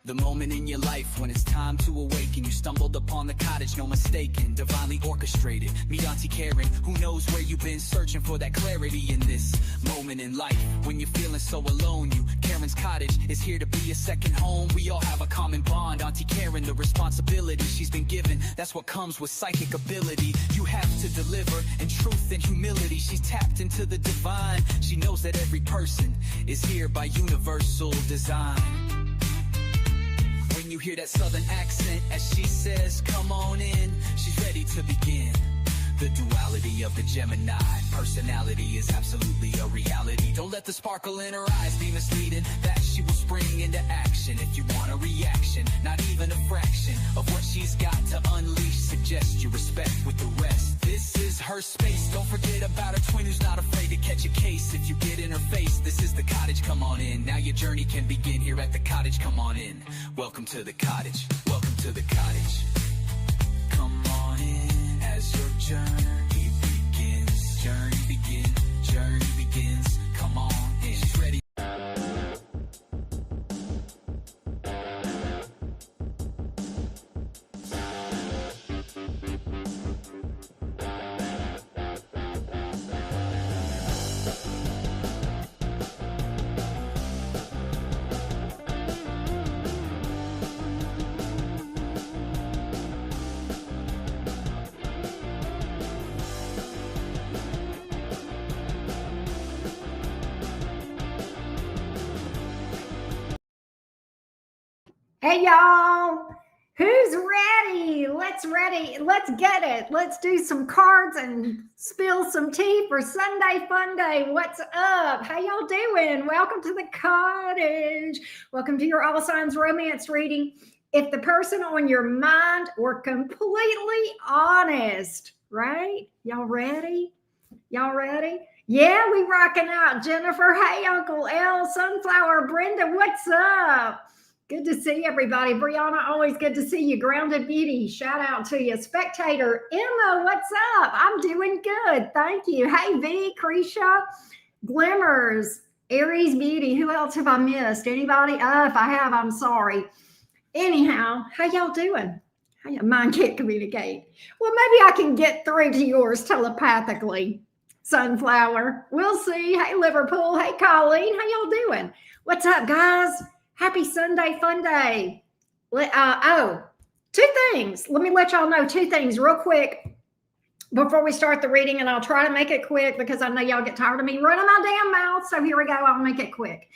The moment in your life when it's time to awaken. You stumbled upon the cottage, no mistaken. Divinely orchestrated. Meet Auntie Karen, who knows where you've been searching for that clarity in this moment in life. When you're feeling so alone, Karen's cottage is here to be a second home. We all have a common bond. Auntie Karen, the responsibility she's been given, that's what comes with psychic ability. You have to deliver in truth and humility. She's tapped into the divine. She knows that every person is here by universal design. When you hear that southern accent as she says, come on in, she's ready to begin. The duality of the Gemini personality is absolutely a reality. Don't let the sparkle in her eyes be misleading. That she will spring into action if you want a reaction. Not even a fraction of what she's got to unleash. Suggest you respect with the rest. This is her space. Don't forget about her twin who's not afraid to catch a case. If you get in her face, this is the cottage, come on in. Now your journey can begin here at the cottage, come on in. Welcome to the cottage, welcome to the cottage. Come on in as your journey begins. Journey begins, journey begins. Come on in. She's ready. Hey y'all, who's ready? Let's get it. Let's do some cards and spill some tea for Sunday Fun Day. What's up? How y'all doing? Welcome to the cottage. Welcome to your All Signs Romance reading. If the person on your mind were completely honest, right? Y'all ready? Y'all ready? Yeah, we rocking out. Jennifer, hey, Uncle L, Sunflower, Brenda, what's up? Good to see everybody. Brianna, always good to see you. Grounded Beauty, shout out to you. Spectator, Emma, what's up? I'm doing good. Thank you. Hey, V, Krisha, Glimmers, Aries Beauty. Who else have I missed? Anybody? If I have, I'm sorry. Anyhow, how y'all doing? Mine can't communicate. Well, maybe I can get through to yours telepathically. Sunflower, we'll see. Hey, Liverpool. Hey, Colleen, how y'all doing? What's up, guys? Happy Sunday Fun Day. Two things. Let me let y'all know two things real quick before we start the reading, and I'll try to make it quick because I know y'all get tired of me running my damn mouth. So here we go. I'll make it quick.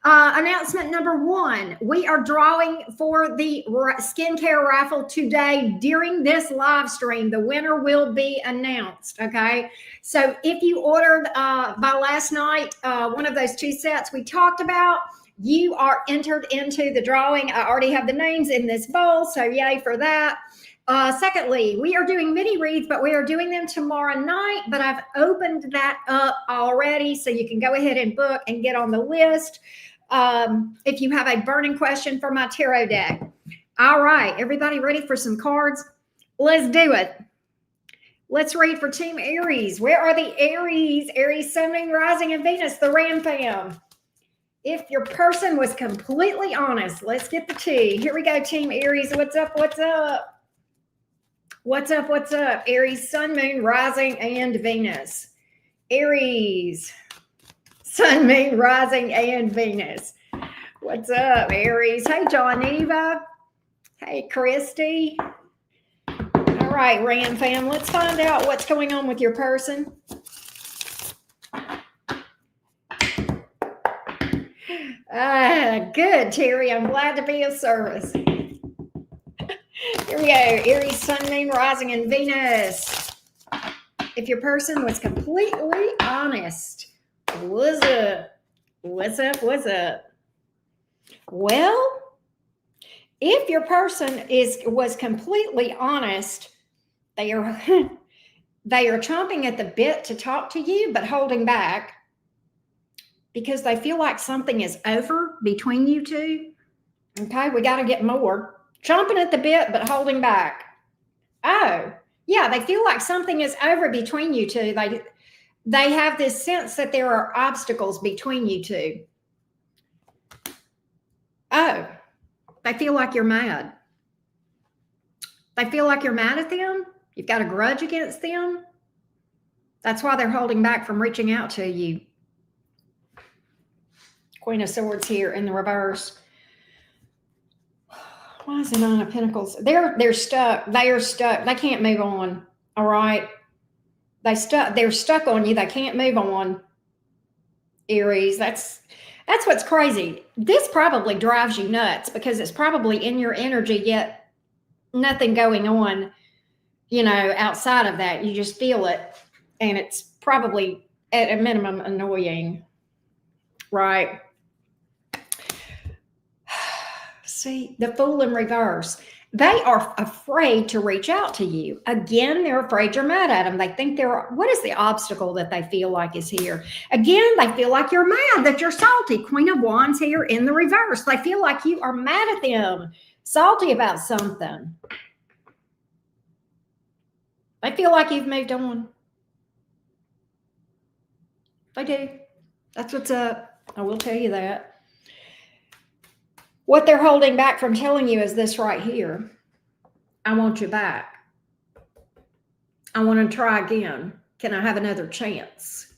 Announcement number one, we are drawing for the skincare raffle today during this live stream. The winner will be announced, okay? So if you ordered by last night, one of those two sets we talked about, you are entered into the drawing. I already have the names in this bowl, so yay for that. Secondly, we are doing mini reads, but we are doing them tomorrow night, but I've opened that up already, so you can go ahead and book and get on the list if you have a burning question for my tarot deck. All right, everybody ready for some cards? Let's do it. Let's read for Team Aries. Where are the Aries? Aries, Sun, Moon, Rising, and Venus, the Ram fam. If your person was completely honest, let's get the tea. Here we go, Team Aries. What's up? What's up? What's up? What's up? Aries, Sun, Moon, Rising, and Venus. Aries, Sun, Moon, Rising, and Venus. What's up, Aries? Hey, Johniva. Hey, Christy. All right, Ram fam, let's find out what's going on with your person. Good, Terry. I'm glad to be of service. Here we go. Aries, Sun, Moon, Rising, and Venus. If your person was completely honest, what's up? What's up? What's up? Well, if your person was completely honest, they are chomping at the bit to talk to you, but holding back, because they feel like something is over between you two. Okay, we got to get more. Chomping at the bit, but holding back. Oh, yeah, they feel like something is over between you two. They have this sense that there are obstacles between you two. Oh, They feel like you're mad. They feel like you're mad at them. You've got a grudge against them. That's why they're holding back from reaching out to you. Queen of Swords here in the reverse. Why is the Nine of Pentacles? They're stuck. They are stuck. They can't move on. All right. They're stuck on you. They can't move on. Aries. That's what's crazy. This probably drives you nuts because it's probably in your energy, yet nothing going on, outside of that. You just feel it. And it's probably at a minimum annoying. Right. See, the Fool in reverse. They are afraid to reach out to you. Again, they're afraid you're mad at them. They think what is the obstacle that they feel like is here? Again, they feel like you're mad, that you're salty. Queen of Wands here in the reverse. They feel like you are mad at them, salty about something. They feel like you've moved on. They do. That's what's up. I will tell you that. What they're holding back from telling you is this right here. I want you back. I want to try again. Can I have another chance?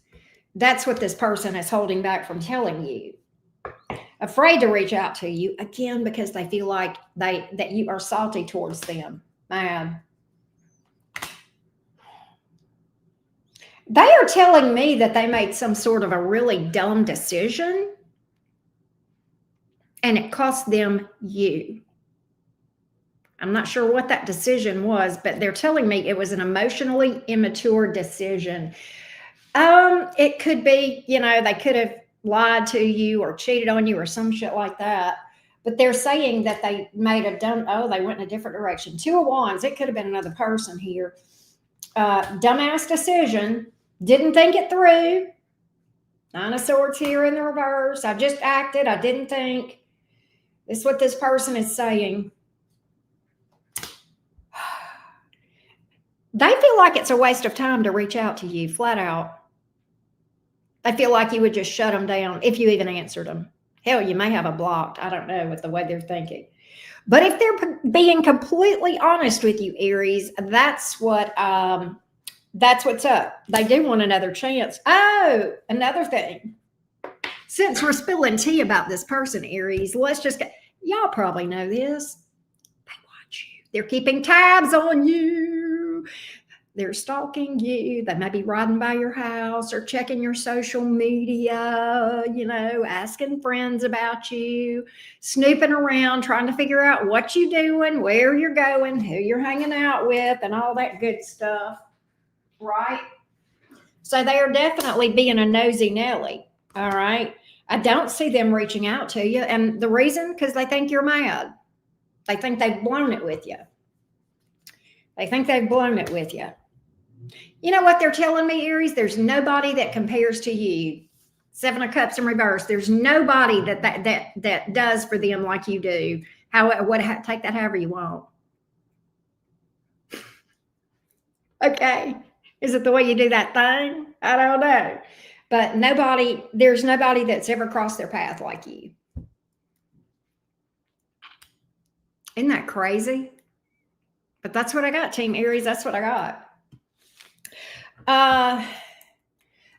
That's what this person is holding back from telling you. Afraid to reach out to you, again, because they feel like that you are salty towards them. Man. They are telling me that they made some sort of a really dumb decision. And it cost them you. I'm not sure what that decision was, but they're telling me it was an emotionally immature decision. It could be, they could have lied to you or cheated on you or some shit like that. But they're saying that they made they went in a different direction. Two of Wands, it could have been another person here. Dumbass decision, didn't think it through. Nine of Swords here in the reverse. I just acted, I didn't think. This is what this person is saying. They feel like it's a waste of time to reach out to you, flat out. They feel like you would just shut them down if you even answered them. Hell, you may have a blocked. I don't know, with the way they're thinking. But if they're being completely honest with you, Aries, that's what's up. They do want another chance. Oh, another thing. Since we're spilling tea about this person, Aries, let's just get, y'all probably know this. They watch you. They're keeping tabs on you. They're stalking you. They may be riding by your house or checking your social media, asking friends about you, snooping around, trying to figure out what you're doing, where you're going, who you're hanging out with, and all that good stuff. Right? So they are definitely being a nosy Nelly. All right. I don't see them reaching out to you. And the reason, because they think you're mad. They think they've blown it with you. They think they've blown it with you. You know what they're telling me, Aries? There's nobody that compares to you. Seven of Cups in reverse. There's nobody that does for them like you do. Take that however you want. Okay. Is it the way you do that thing? I don't know. But there's nobody that's ever crossed their path like you. Isn't that crazy? But that's what I got, Team Aries. That's what I got.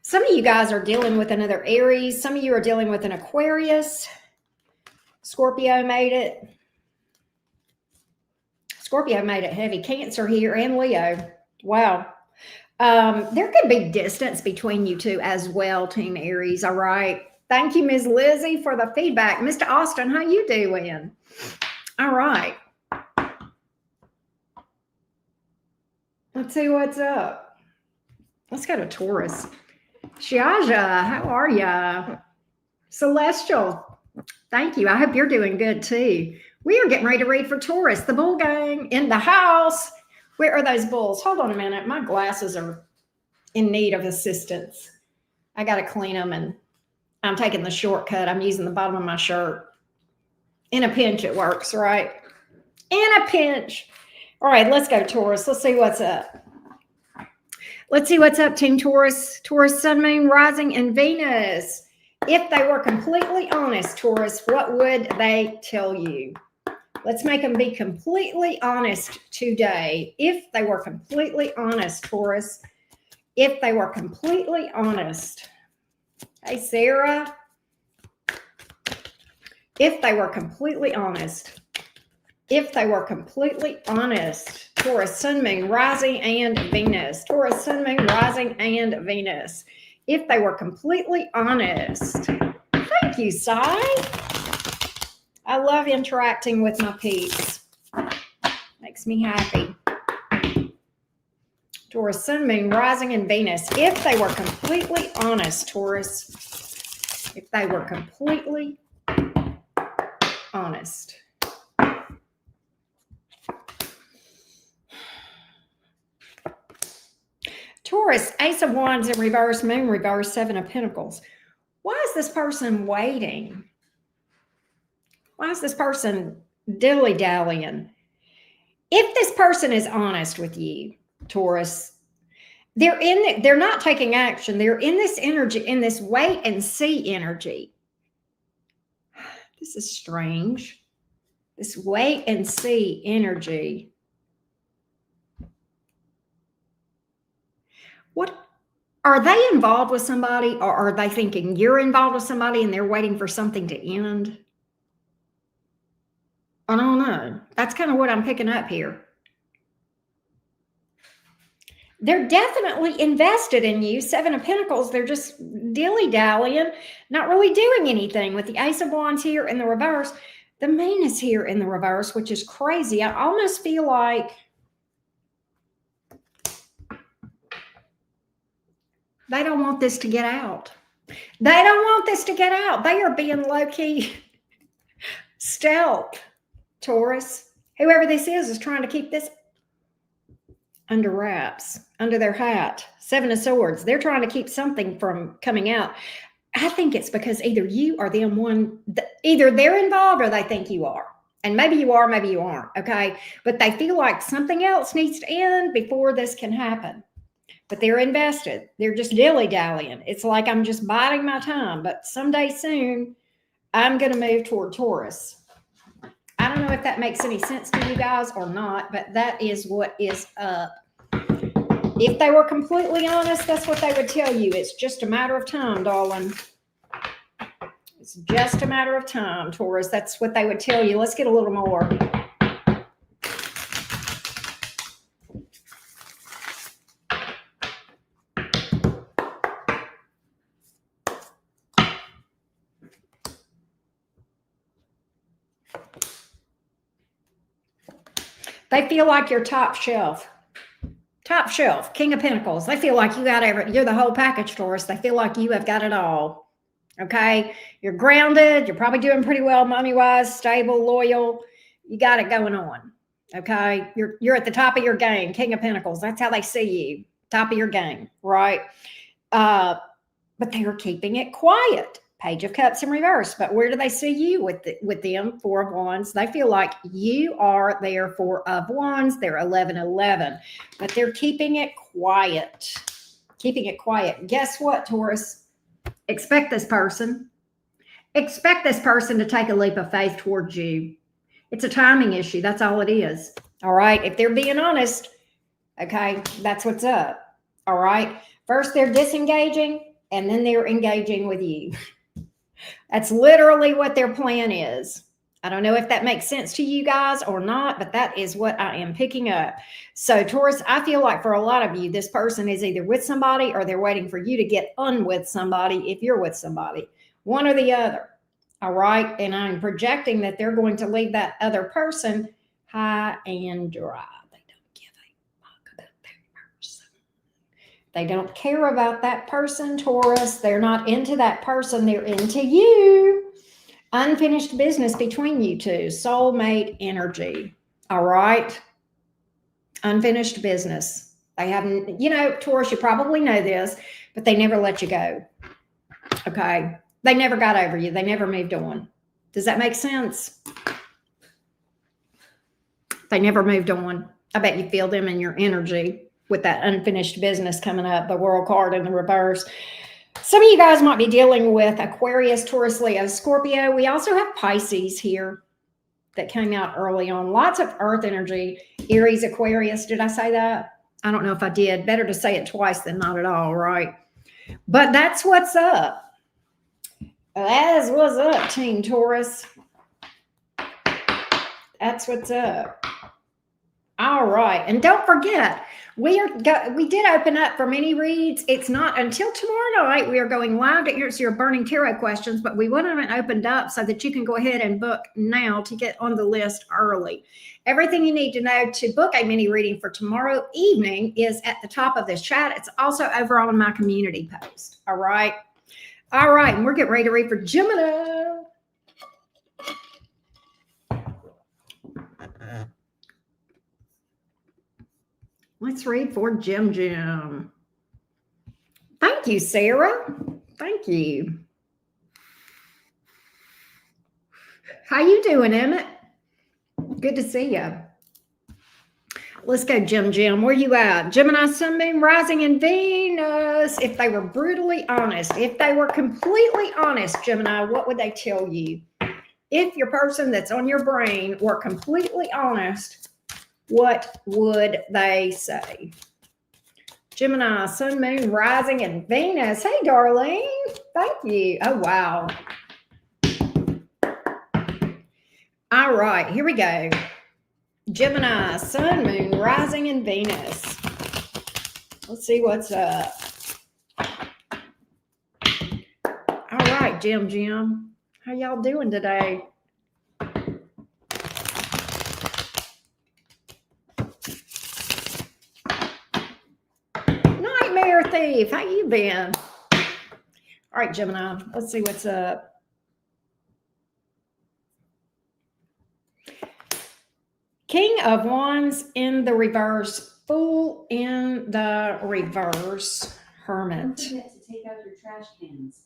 Some of you guys are dealing with another Aries. Some of you are dealing with an Aquarius. Scorpio made it. Scorpio made it heavy. Cancer here and Leo. Wow. There could be distance between you two as well, Team Aries. All right. Thank you, Ms. Lizzie, for the feedback. Mr. Austin, how you doing? All right. Let's see what's up. Let's go to Taurus. Shiaja, how are ya? Celestial, thank you. I hope you're doing good too. We are getting ready to read for Taurus. The bull gang in the house. Where are those bulls? Hold on a minute. My glasses are in need of assistance. I got to clean them, and I'm taking the shortcut. I'm using the bottom of my shirt. In a pinch, it works, right? In a pinch. All right, let's go, Taurus. Let's see what's up. Let's see what's up, Team Taurus. Taurus, Sun, Moon, Rising, and Venus. If they were completely honest, Taurus, what would they tell you? Let's make them be completely honest today. If they were completely honest, Taurus, if they were completely honest. Hey, Sarah. If they were completely honest. If they were completely honest. Taurus, Sun, Moon, Rising, and Venus. Taurus, Sun, Moon, Rising, and Venus. If they were completely honest. Thank you, Sai. I love interacting with my peeps. Makes me happy. Taurus, Sun, Moon, Rising, and Venus. If they were completely honest, Taurus. If they were completely honest. Taurus, Ace of Wands in reverse, Moon reverse, Seven of Pentacles. Why is this person waiting? Why is this person dilly-dallying? If this person is honest with you, Taurus, they're not taking action. They're in this energy, in this wait and see energy. This is strange. This wait and see energy. What are they involved with somebody, or are they thinking you're involved with somebody and they're waiting for something to end? I don't know. That's kind of what I'm picking up here. They're definitely invested in you. Seven of Pentacles, they're just dilly-dallying, not really doing anything. With the Ace of Wands here in the reverse, the Moon is here in the reverse, which is crazy. I almost feel like they don't want this to get out. They don't want this to get out. They are being low-key stealth, Taurus. Whoever this is trying to keep this under wraps, under their hat. Seven of Swords. They're trying to keep something from coming out. I think it's because either you or them either they're involved or they think you are. And maybe you are, maybe you aren't, okay? But they feel like something else needs to end before this can happen. But they're invested. They're just dilly-dallying. It's like I'm just biding my time. But someday soon, I'm going to move toward Taurus. I don't know if that makes any sense to you guys or not, but that is what is up. If they were completely honest, that's what they would tell you. It's just a matter of time, darling. It's just a matter of time, Taurus. That's what they would tell you. Let's get a little more. They feel like you're top shelf. Top shelf, King of Pentacles. They feel like you got everything. You're the whole package, Taurus. They feel like you have got it all. Okay? You're grounded. You're probably doing pretty well money-wise, stable, loyal. You got it going on. Okay? You're at the top of your game, King of Pentacles. That's how they see you. Top of your game, right? But they are keeping it quiet. Page of Cups in reverse. But where do they see you with them? Four of Wands. They feel like you are their Four of Wands. They're 11-11. But they're keeping it quiet. Keeping it quiet. Guess what, Taurus? Expect this person. Expect this person to take a leap of faith towards you. It's a timing issue. That's all it is. All right? If they're being honest, okay, that's what's up. All right? First, they're disengaging, and then they're engaging with you. That's literally what their plan is. I don't know if that makes sense to you guys or not, but that is what I am picking up. So, Taurus, I feel like for a lot of you, this person is either with somebody or they're waiting for you to get on with somebody if you're with somebody. One or the other. All right? And I'm projecting that they're going to leave that other person high and dry. They don't give a fuck about that person. They don't care about that person, Taurus. They're not into that person. They're into you. Unfinished business between you two. Soulmate energy. All right? Unfinished business. They haven't, Taurus, you probably know this, but they never let you go. Okay? They never got over you. They never moved on. Does that make sense? They never moved on. I bet you feel them in your energy with that unfinished business coming up, the World card in the reverse. Some of you guys might be dealing with Aquarius, Taurus, Leo, Scorpio. We also have Pisces here. that came out early on. Lots of earth energy. Aries, Aquarius. Did I say that? I don't know if I did. Better to say it twice than not at all, right? But that's what's up. That is what's up, Team Taurus. That's what's up. All right. And don't forget, we did open up for mini reads. It's not until tomorrow night we are going live to answer your burning tarot questions, but we went on and opened up so that you can go ahead and book now to get on the list early. Everything you need to know to book a mini reading for tomorrow evening is at the top of this chat. It's also over on my community post. All right. All right. And we're getting ready to read for Gemini. Let's read for Jim. Thank you, Sarah. Thank you. How you doing, Emmett? Good to see you. Let's go, Jim. Where you at? Gemini, Sun, Moon, Rising, and Venus. If they were brutally honest, if they were completely honest, Gemini, what would they tell you? If your person that's on your brain were completely honest, what would they say? Gemini, Sun, Moon, Rising, and Venus. Hey, darling. Thank you. Oh, wow. All right, here we go. Gemini, Sun, Moon, Rising, and Venus. Let's see what's up. All right, Jim. How y'all doing today? Nightmare Thief, how you been? All right, Gemini, let's see what's up. King of Wands in the reverse, Fool in the reverse, Hermit. Don't forget to take out your trash cans.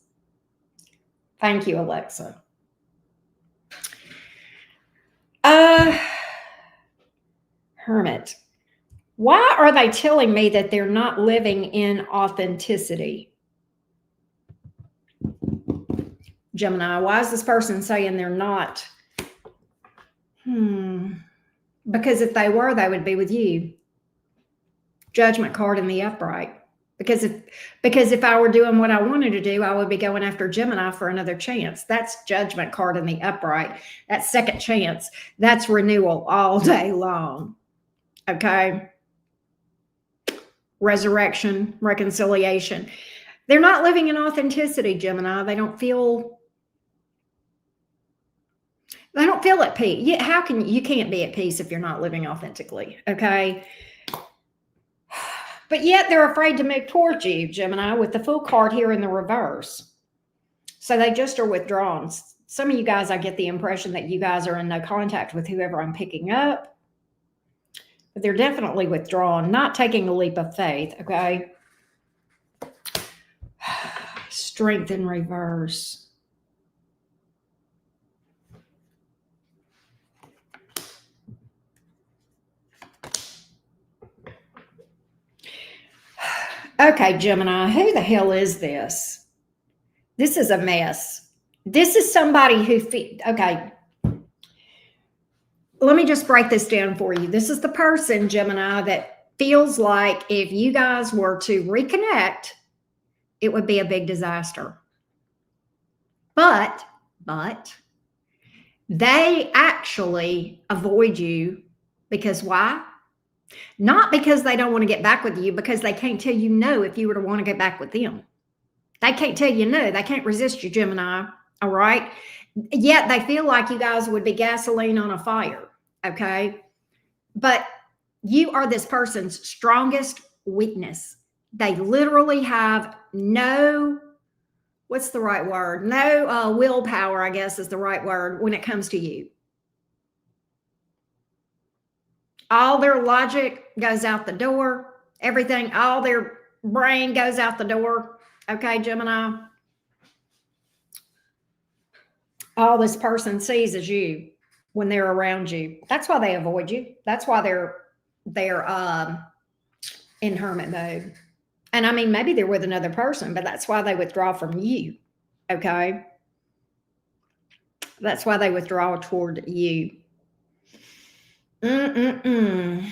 Thank you, Alexa. Hermit. Why are they telling me that they're not living in authenticity? Gemini, why is this person saying they're not? Because if they were, they would be with you. Judgment card in the upright. Because if I were doing what I wanted to do, I would be going after Gemini for another chance. That's Judgment card in the upright. That's second chance. That's renewal all day long. Okay. Resurrection, reconciliation. They're not living in authenticity, Gemini. They don't feel at peace. You can't be at peace if you're not living authentically. Okay. But yet they're afraid to move towards you, Gemini, with the Fool card here in the reverse. So they just are withdrawn. Some of you guys, I get the impression that you guys are in no contact with whoever I'm picking up. But they're definitely withdrawn, not taking a leap of faith, okay? Strength in reverse. Okay, Gemini, who the hell is this? This is a mess. This is somebody who, okay. Let me just break this down for you. This is the person, Gemini, that feels like if you guys were to reconnect, it would be a big disaster. But they actually avoid you because why? Not because they don't want to get back with you, because they can't tell you no if you were to want to get back with them. They can't tell you no. They can't resist you, Gemini. All right. Yet they feel like you guys would be gasoline on a fire. Okay. But you are this person's strongest weakness. They literally have no, what's the right word? No willpower, I guess is the right word when it comes to you. All their logic goes out the door. Everything, all their brain goes out the door. Okay, Gemini. All this person sees is you when they're around you. That's why they avoid you. That's why they're in hermit mode. And I mean, maybe they're with another person, but that's why they withdraw from you. Okay. That's why they withdraw toward you. Mm-mm-mm.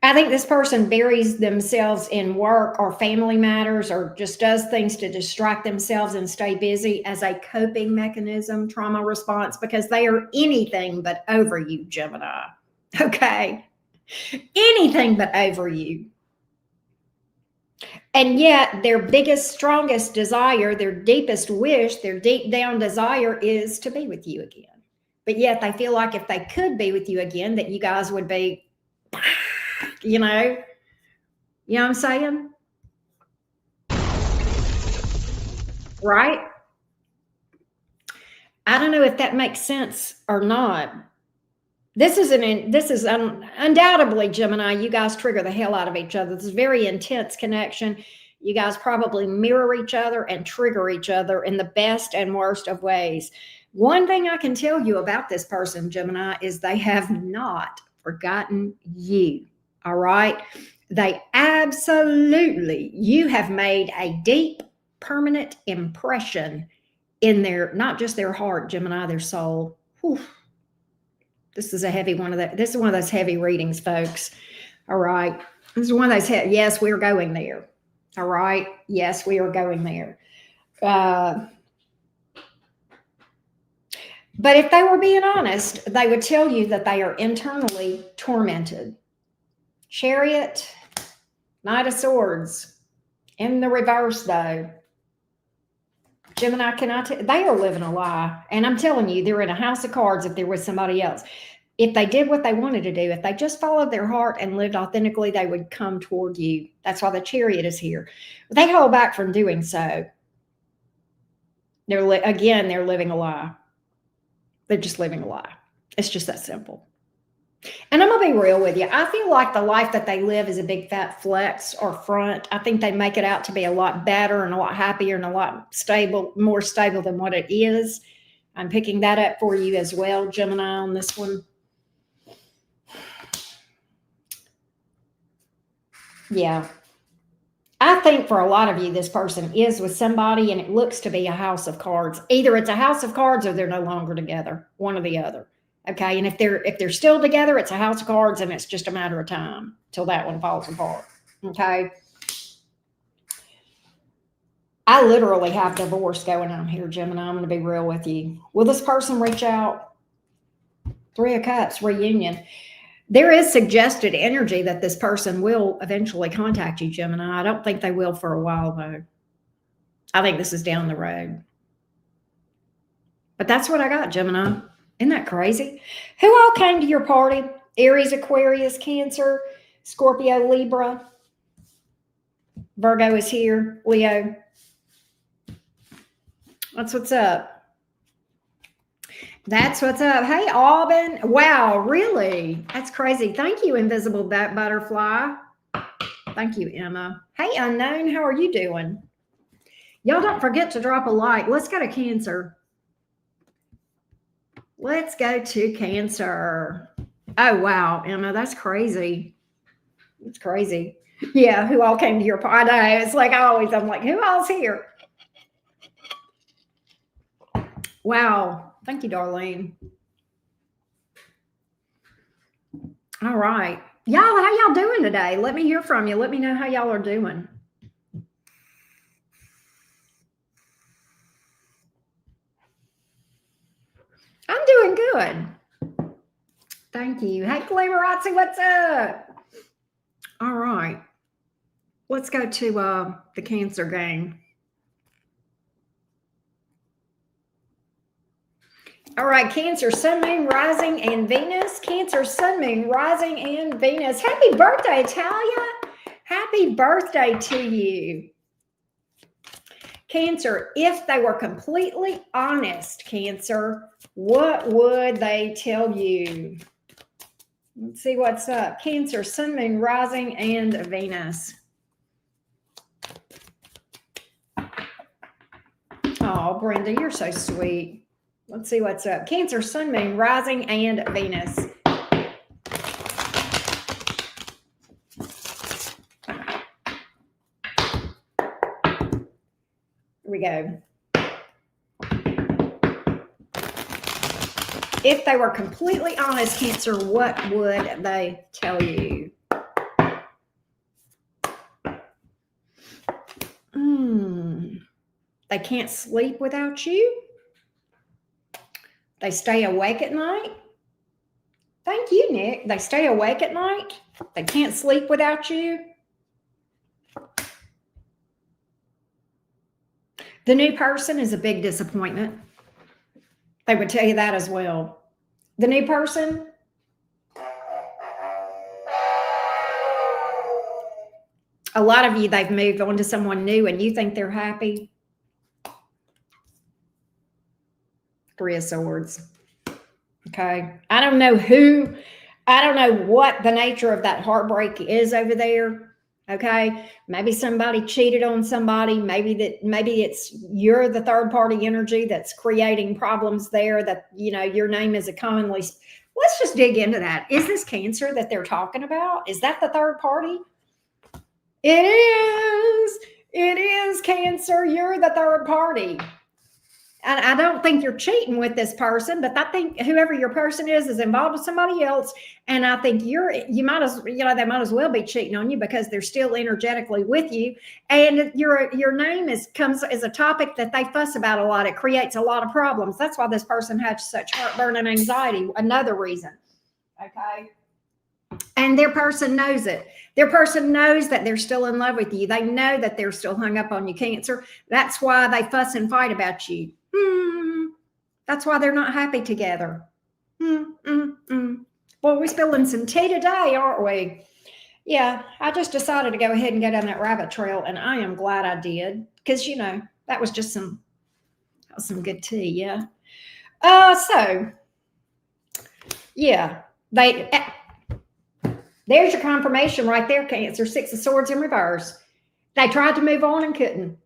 I think this person buries themselves in work or family matters or just does things to distract themselves and stay busy as a coping mechanism, trauma response, because they are anything but over you, Gemini. Okay. Anything but over you. And yet their biggest, strongest desire, their deepest wish, their deep down desire is to be with you again. But yet they feel like if they could be with you again, that you guys would be, you know what I'm saying? Right? I don't know if that makes sense or not. This is undoubtedly, Gemini, you guys trigger the hell out of each other. This is a very intense connection. You guys probably mirror each other and trigger each other in the best and worst of ways. One thing I can tell you about this person, Gemini, is they have not forgotten you. All right? They absolutely, you have made a deep, permanent impression in their, not just their heart, Gemini, their soul. Whew. This is a heavy one of that. This is one of those heavy readings, folks. All right. This is one of those, yes, we're going there. All right. Yes, we are going there. But if they were being honest, they would tell you that they are internally tormented. Chariot, Knight of Swords. In the reverse, though. Gemini, they are living a lie. And I'm telling you, they're in a house of cards if they're with somebody else. If they did what they wanted to do, if they just followed their heart and lived authentically, they would come toward you. That's why the Chariot is here. But they hold back from doing so. They're living a lie. They're just living a lie. It's just that simple. And I'm going to be real with you. I feel like the life that they live is a big fat flex or front. I think they make it out to be a lot better and a lot happier and a lot more stable than what it is. I'm picking that up for you as well, Gemini, on this one. Yeah. I think for a lot of you, this person is with somebody and it looks to be a house of cards. Either it's a house of cards or they're no longer together, one or the other. Okay. And if they're still together, it's a house of cards and it's just a matter of time till that one falls apart. Okay. I literally have divorce going on here, Gemini. I'm going to be real with you. Will this person reach out? Three of Cups, reunion. There is suggested energy that this person will eventually contact you, Gemini. I don't think they will for a while, though. I think this is down the road. But that's what I got, Gemini. Isn't that crazy? Who all came to your party? Aries, Aquarius, Cancer, Scorpio, Libra. Virgo is here. Leo. That's what's up. That's what's up. Hey, Auburn. Wow, really? That's crazy. Thank you, Invisible Butterfly. Thank you, Emma. Hey, Unknown, how are you doing? Y'all don't forget to drop a like. Let's go to Cancer. Let's go to Cancer. Oh, wow, Emma, that's crazy. It's crazy. Yeah, who all came to your party? I know. It's like I'm like, who all's here? Wow. Thank you, Darlene. All right. Y'all, how y'all doing today? Let me hear from you. Let me know how y'all are doing. I'm doing good. Thank you. Hey, Glamorazzi, what's up? All right. Let's go to the Cancer game. All right, Cancer, Sun, Moon, Rising, and Venus. Cancer, Sun, Moon, Rising, and Venus. Happy birthday, Talia. Happy birthday to you. Cancer, if they were completely honest, Cancer, what would they tell you? Let's see what's up. Cancer, Sun, Moon, Rising, and Venus. Oh, Brenda, you're so sweet. Let's see what's up. Cancer, Sun, Moon, Rising, and Venus. Here we go. If they were completely honest, Cancer, what would they tell you? They can't sleep without you. They stay awake at night. Thank you, Nick. They stay awake at night. They can't sleep without you. The new person is a big disappointment. They would tell you that as well. The new person, a lot of you, they've moved on to someone new and you think they're happy. 3 of Swords. Okay. I don't know what the nature of that heartbreak is over there. Okay. Maybe somebody cheated on somebody. Maybe it's you're the third party energy that's creating problems there, that, you know, your name is a commonly. Let's just dig into that. Is this Cancer that they're talking about? Is that the third party? It is. It is, Cancer. You're the third party. And I don't think you're cheating with this person, but I think whoever your person is involved with somebody else. And I think they might as well be cheating on you because they're still energetically with you. And your name comes as a topic that they fuss about a lot. It creates a lot of problems. That's why this person has such heartburn and anxiety. Another reason. Okay. And their person knows it. Their person knows that they're still in love with you. They know that they're still hung up on you, Cancer. That's why they fuss and fight about you. That's why they're not happy together. Well, we're spilling some tea today, aren't we? Yeah, I just decided to go ahead and go down that rabbit trail, and I am glad I did, because, you know, that was just some good tea, yeah. So, yeah, there's your confirmation right there, Cancer. 6 of Swords in reverse. They tried to move on and couldn't.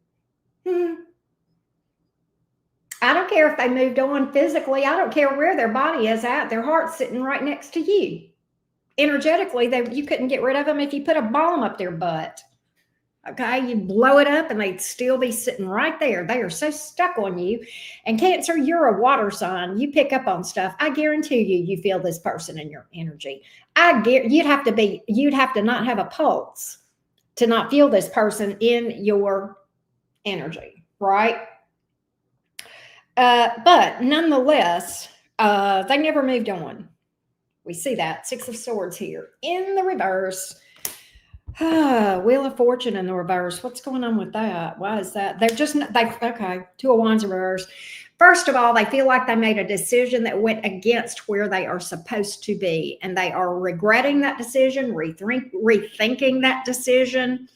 I don't care if they moved on physically. I don't care where their body is at. Their heart's sitting right next to you. Energetically, you couldn't get rid of them if you put a bomb up their butt. Okay, you blow it up and they'd still be sitting right there. They are so stuck on you. And Cancer, you're a water sign. You pick up on stuff. I guarantee you feel this person in your energy. You'd have to not have a pulse to not feel this person in your energy, right? But nonetheless, they never moved on. We see that 6 of Swords here in the reverse. Wheel of Fortune in the reverse. What's going on with that? Why is that? Okay. 2 of Wands in reverse. First of all, they feel like they made a decision that went against where they are supposed to be, and they are regretting that decision, rethinking that decision,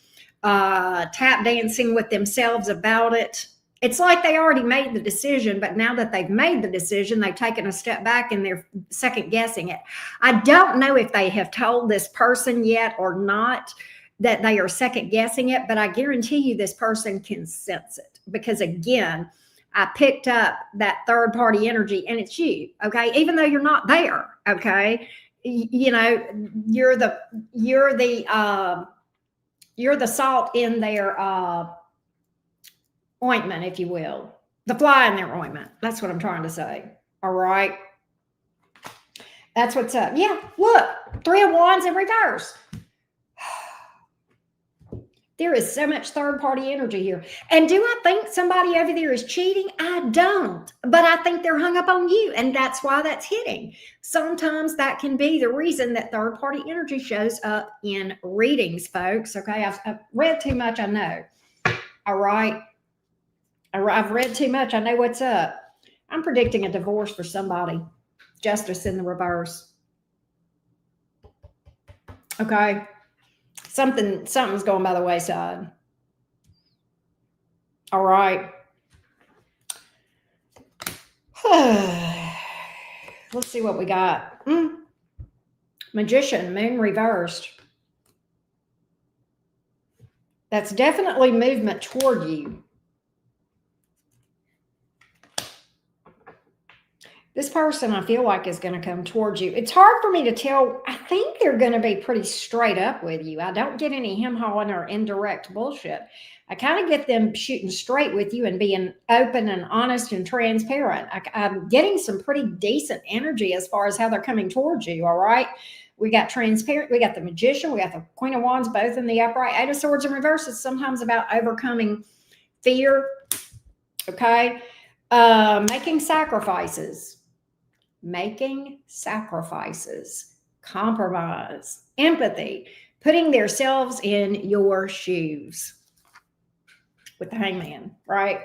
tap dancing with themselves about it. It's like they already made the decision, but now that they've made the decision, they've taken a step back and they're second guessing it. I don't know if they have told this person yet or not that they are second guessing it, but I guarantee you this person can sense it, because again, I picked up that third party energy, and it's you. Okay. Even though you're not there. Okay. You know, you're the salt in their, ointment, if you will, the fly in their ointment. That's what I'm trying to say. All right. That's what's up. Yeah. Look, 3 of Wands in reverse. There is so much third party energy here. And do I think somebody over there is cheating? I don't, but I think they're hung up on you. And that's why that's hitting. Sometimes that can be the reason that third party energy shows up in readings, folks. Okay. I've read too much. I know. All right. I've read too much. I know what's up. I'm predicting a divorce for somebody. Justice in the reverse. Okay. Something's going by the wayside. All right. Let's see what we got. Magician, moon reversed. That's definitely movement toward you. This person I feel like is going to come towards you. It's hard for me to tell. I think they're going to be pretty straight up with you. I don't get any hem-hawing or indirect bullshit. I kind of get them shooting straight with you and being open and honest and transparent. I'm getting some pretty decent energy as far as how they're coming towards you, all right? We got transparent, we got the Magician, we got the Queen of Wands, both in the upright. Eight of Swords in reverse is sometimes about overcoming fear, okay? Making sacrifices, compromise, empathy, putting themselves in your shoes with the Hangman, right?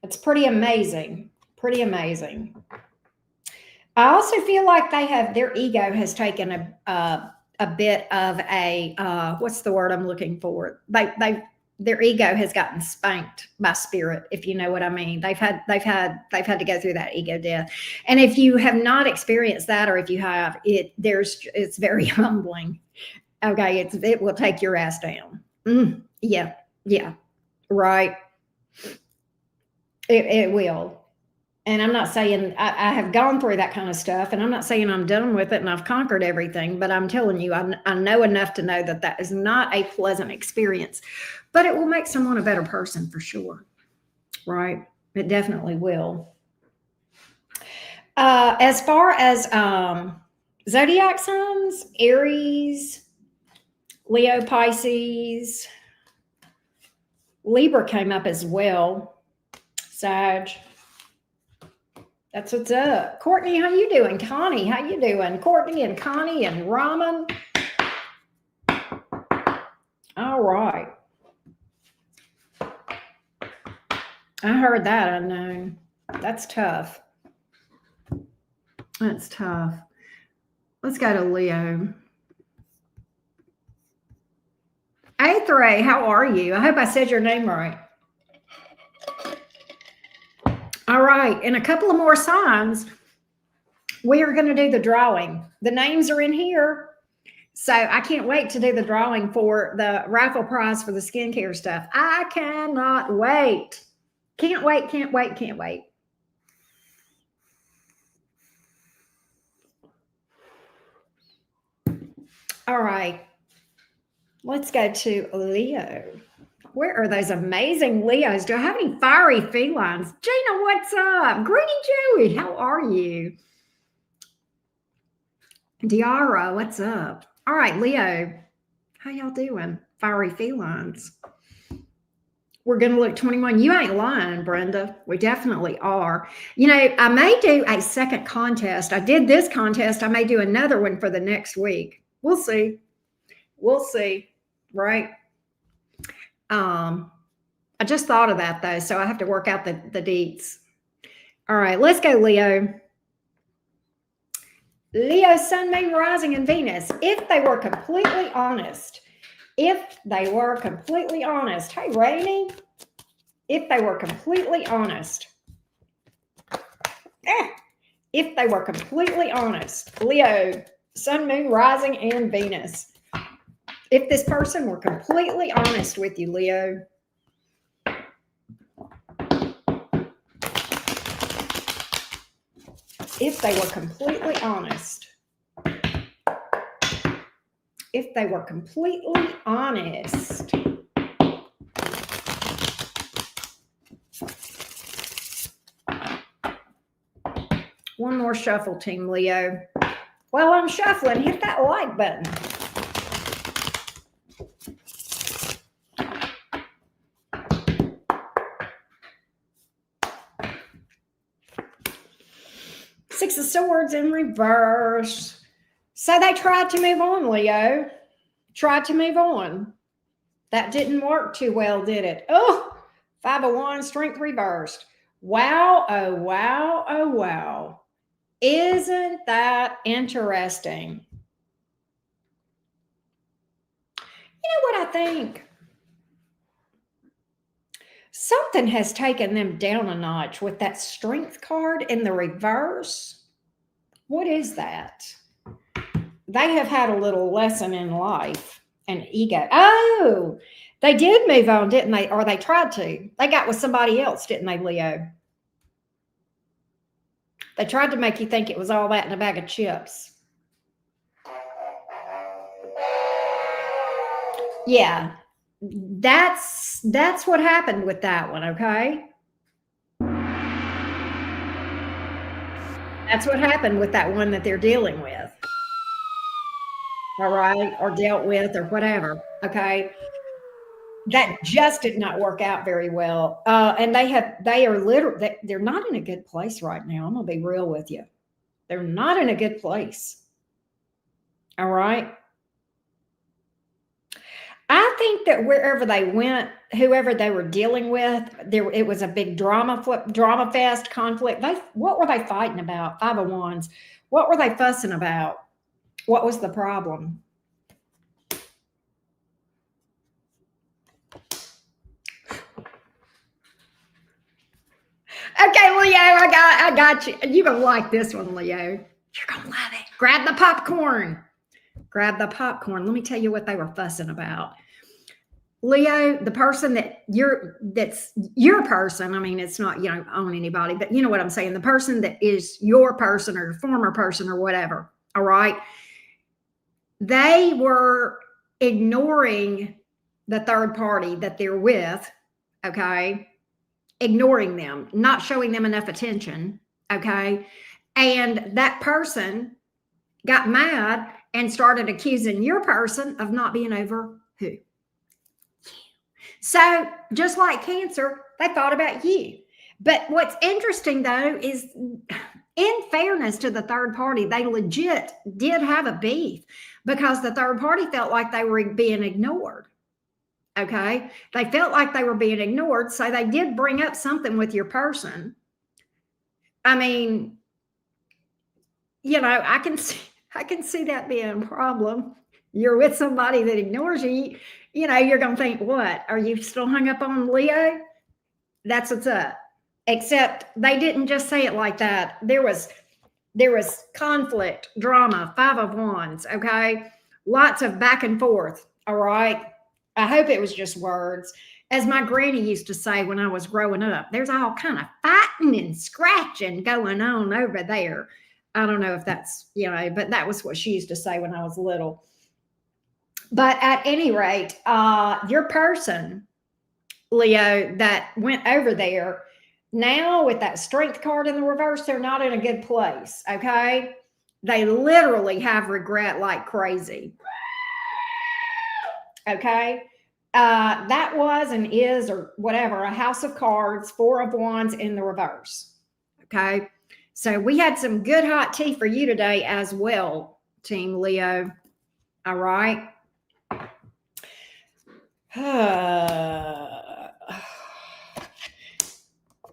It's pretty amazing, pretty amazing. I also feel like their ego has taken a bit of a, what's the word I'm looking for? Their ego has gotten spanked by spirit, if you know what I mean. They've had to go through that ego death. And if you have not experienced that, or if you have, it's very humbling. Okay, it will take your ass down. Yeah, right. It will. And I'm not saying I have gone through that kind of stuff, and I'm not saying I'm done with it and I've conquered everything, but I'm telling you, I know enough to know that is not a pleasant experience, but it will make someone a better person for sure, right? It definitely will. As far as zodiac signs, Aries, Leo, Pisces, Libra came up as well, Sag. That's what's up. Courtney, how you doing? Connie, how you doing? Courtney and Connie and Raman. All right. I heard that. I know. That's tough. That's tough. Let's go to Leo. Aethray, how are you? I hope I said your name right. All right, in a couple of more signs, we are going to do the drawing. The names are in here, so I can't wait to do the drawing for the raffle prize for the skincare stuff. I cannot wait. Can't wait, can't wait, can't wait. All right, let's go to Leo. Where are those amazing Leos? Do I have any fiery felines? Gina, what's up? Greedy Joey, how are you? Diara, what's up? All right, Leo, how y'all doing? Fiery felines. We're going to look 21. You ain't lying, Brenda. We definitely are. You know, I may do a second contest. I did this contest. I may do another one for the next week. We'll see. We'll see, right? I just thought of that though, so I have to work out the deets. All right, let's go, Leo. Leo, Sun, Moon, Rising, and Venus. If they were completely honest, hey, Rainy, if they were completely honest, Leo, Sun, Moon, Rising, and Venus. If this person were completely honest with you, Leo, if they were completely honest, one more shuffle, Team Leo. While I'm shuffling, hit that like button. Six of Swords in reverse. So they tried to move on, Leo. Tried to move on. That didn't work too well, did it? Oh, Five of Wands, Strength reversed. Wow, oh, wow, oh, wow. Isn't that interesting? You know what I think? Something has taken them down a notch with that Strength card in the reverse. What is that? They have had a little lesson in life and ego. Oh, they did move on, didn't they? Or they tried to. They got with somebody else, didn't they, Leo? They tried to make you think it was all that in a bag of chips. Yeah, that's what happened with that one, okay? That's what happened with that one that they're dealing with. All right, or dealt with, or whatever. Okay, that just did not work out very well. And they are literally, they're not in a good place right now. I'm gonna be real with you. They're not in a good place. All right. I think that wherever they went, whoever they were dealing with, it was a big drama fest, conflict. What were they fighting about? Five of Wands. What were they fussing about? What was the problem? Okay, Leo, I got you. You're gonna like this one, Leo. You're gonna love it. Grab the popcorn. Grab the popcorn. Let me tell you what they were fussing about. Leo, the person that's your person. I mean, it's not, you don't own anybody, but you know what I'm saying. The person that is your person or your former person or whatever. All right. They were ignoring the third party that they're with. Okay. Ignoring them, not showing them enough attention. Okay. And that person got mad and started accusing your person of not being over who? So just like Cancer, they thought about you. But what's interesting though is, in fairness to the third party, they legit did have a beef because the third party felt like they were being ignored. Okay. They felt like they were being ignored. So they did bring up something with your person. I mean, you know, I can see that being a problem. You're with somebody that ignores you. You know, you're going to think, what? Are you still hung up on Leo? That's what's up. Except they didn't just say it like that. There was conflict, drama, Five of Wands. Okay. Lots of back and forth. All right. I hope it was just words. As my granny used to say when I was growing up, there's all kind of fighting and scratching going on over there. I don't know if that's, you know, but that was what she used to say when I was little. But at any rate, your person, Leo, that went over there, now with that Strength card in the reverse, they're not in a good place, okay? They literally have regret like crazy. Okay. That was and is, or whatever, a House of Cards, Four of Wands in the reverse. Okay. So we had some good hot tea for you today as well, Team Leo. All right.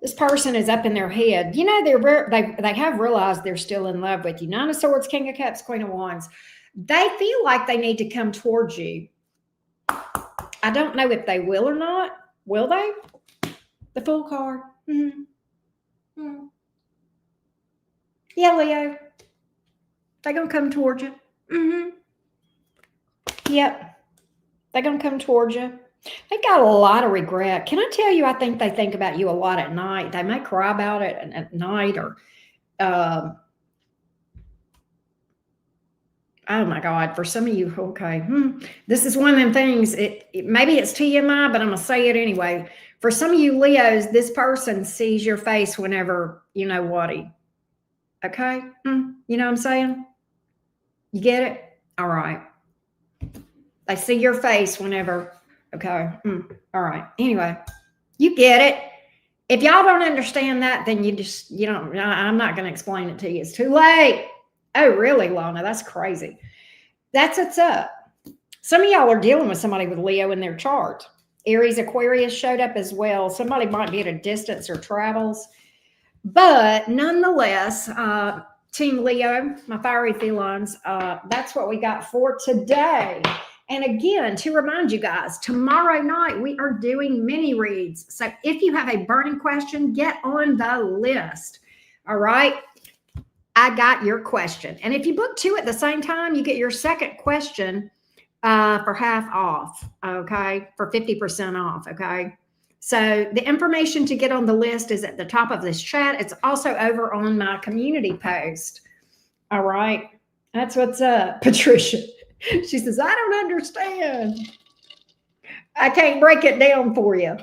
This person is up in their head. You know, they have realized they're still in love with you. Nine of Swords, King of Cups, Queen of Wands. They feel like they need to come towards you. I don't know if they will or not. Will they? The Fool card. Mm-hmm. Mm-hmm. Yeah, Leo. They're going to come towards you. Mm-hmm. Yep. They're going to come towards you. They got a lot of regret. Can I tell you, I think they think about you a lot at night. They may cry about it at night, or oh my God, for some of you, okay. This is one of them things, maybe it's TMI, but I'm going to say it anyway. For some of you Leos, this person sees your face whenever, you know what, okay? You know what I'm saying? You get it? All right. They see your face whenever, okay. All right. Anyway, you get it. If y'all don't understand that, then you don't, I'm not going to explain it to you. It's too late. Oh, really, Lana? That's crazy. That's what's up. Some of y'all are dealing with somebody with Leo in their chart. Aries, Aquarius showed up as well. Somebody might be at a distance or travels. But nonetheless, Team Leo, my fiery felines, that's what we got for today. And again, to remind you guys, tomorrow night we are doing mini reads. So if you have a burning question, get on the list. All right. I got your question. And if you book two at the same time, you get your second question for half off. Okay. For 50% off. Okay. So the information to get on the list is at the top of this chat. It's also over on my community post. All right. That's what's up, Patricia. She says, I don't understand. I can't break it down for you.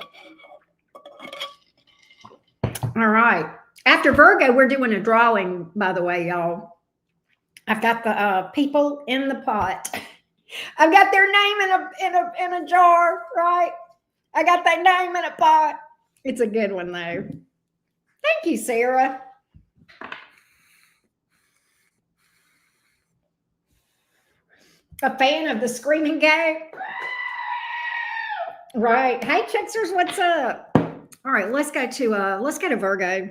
All right. After Virgo, we're doing a drawing, by the way, y'all. I've got the people in the pot. I've got their name in a jar, right? I got their name in a pot. It's a good one, though. Thank you, Sarah. A fan of the screaming goat? Right. Hey, Chicksers, what's up? All right, let's go to Virgo.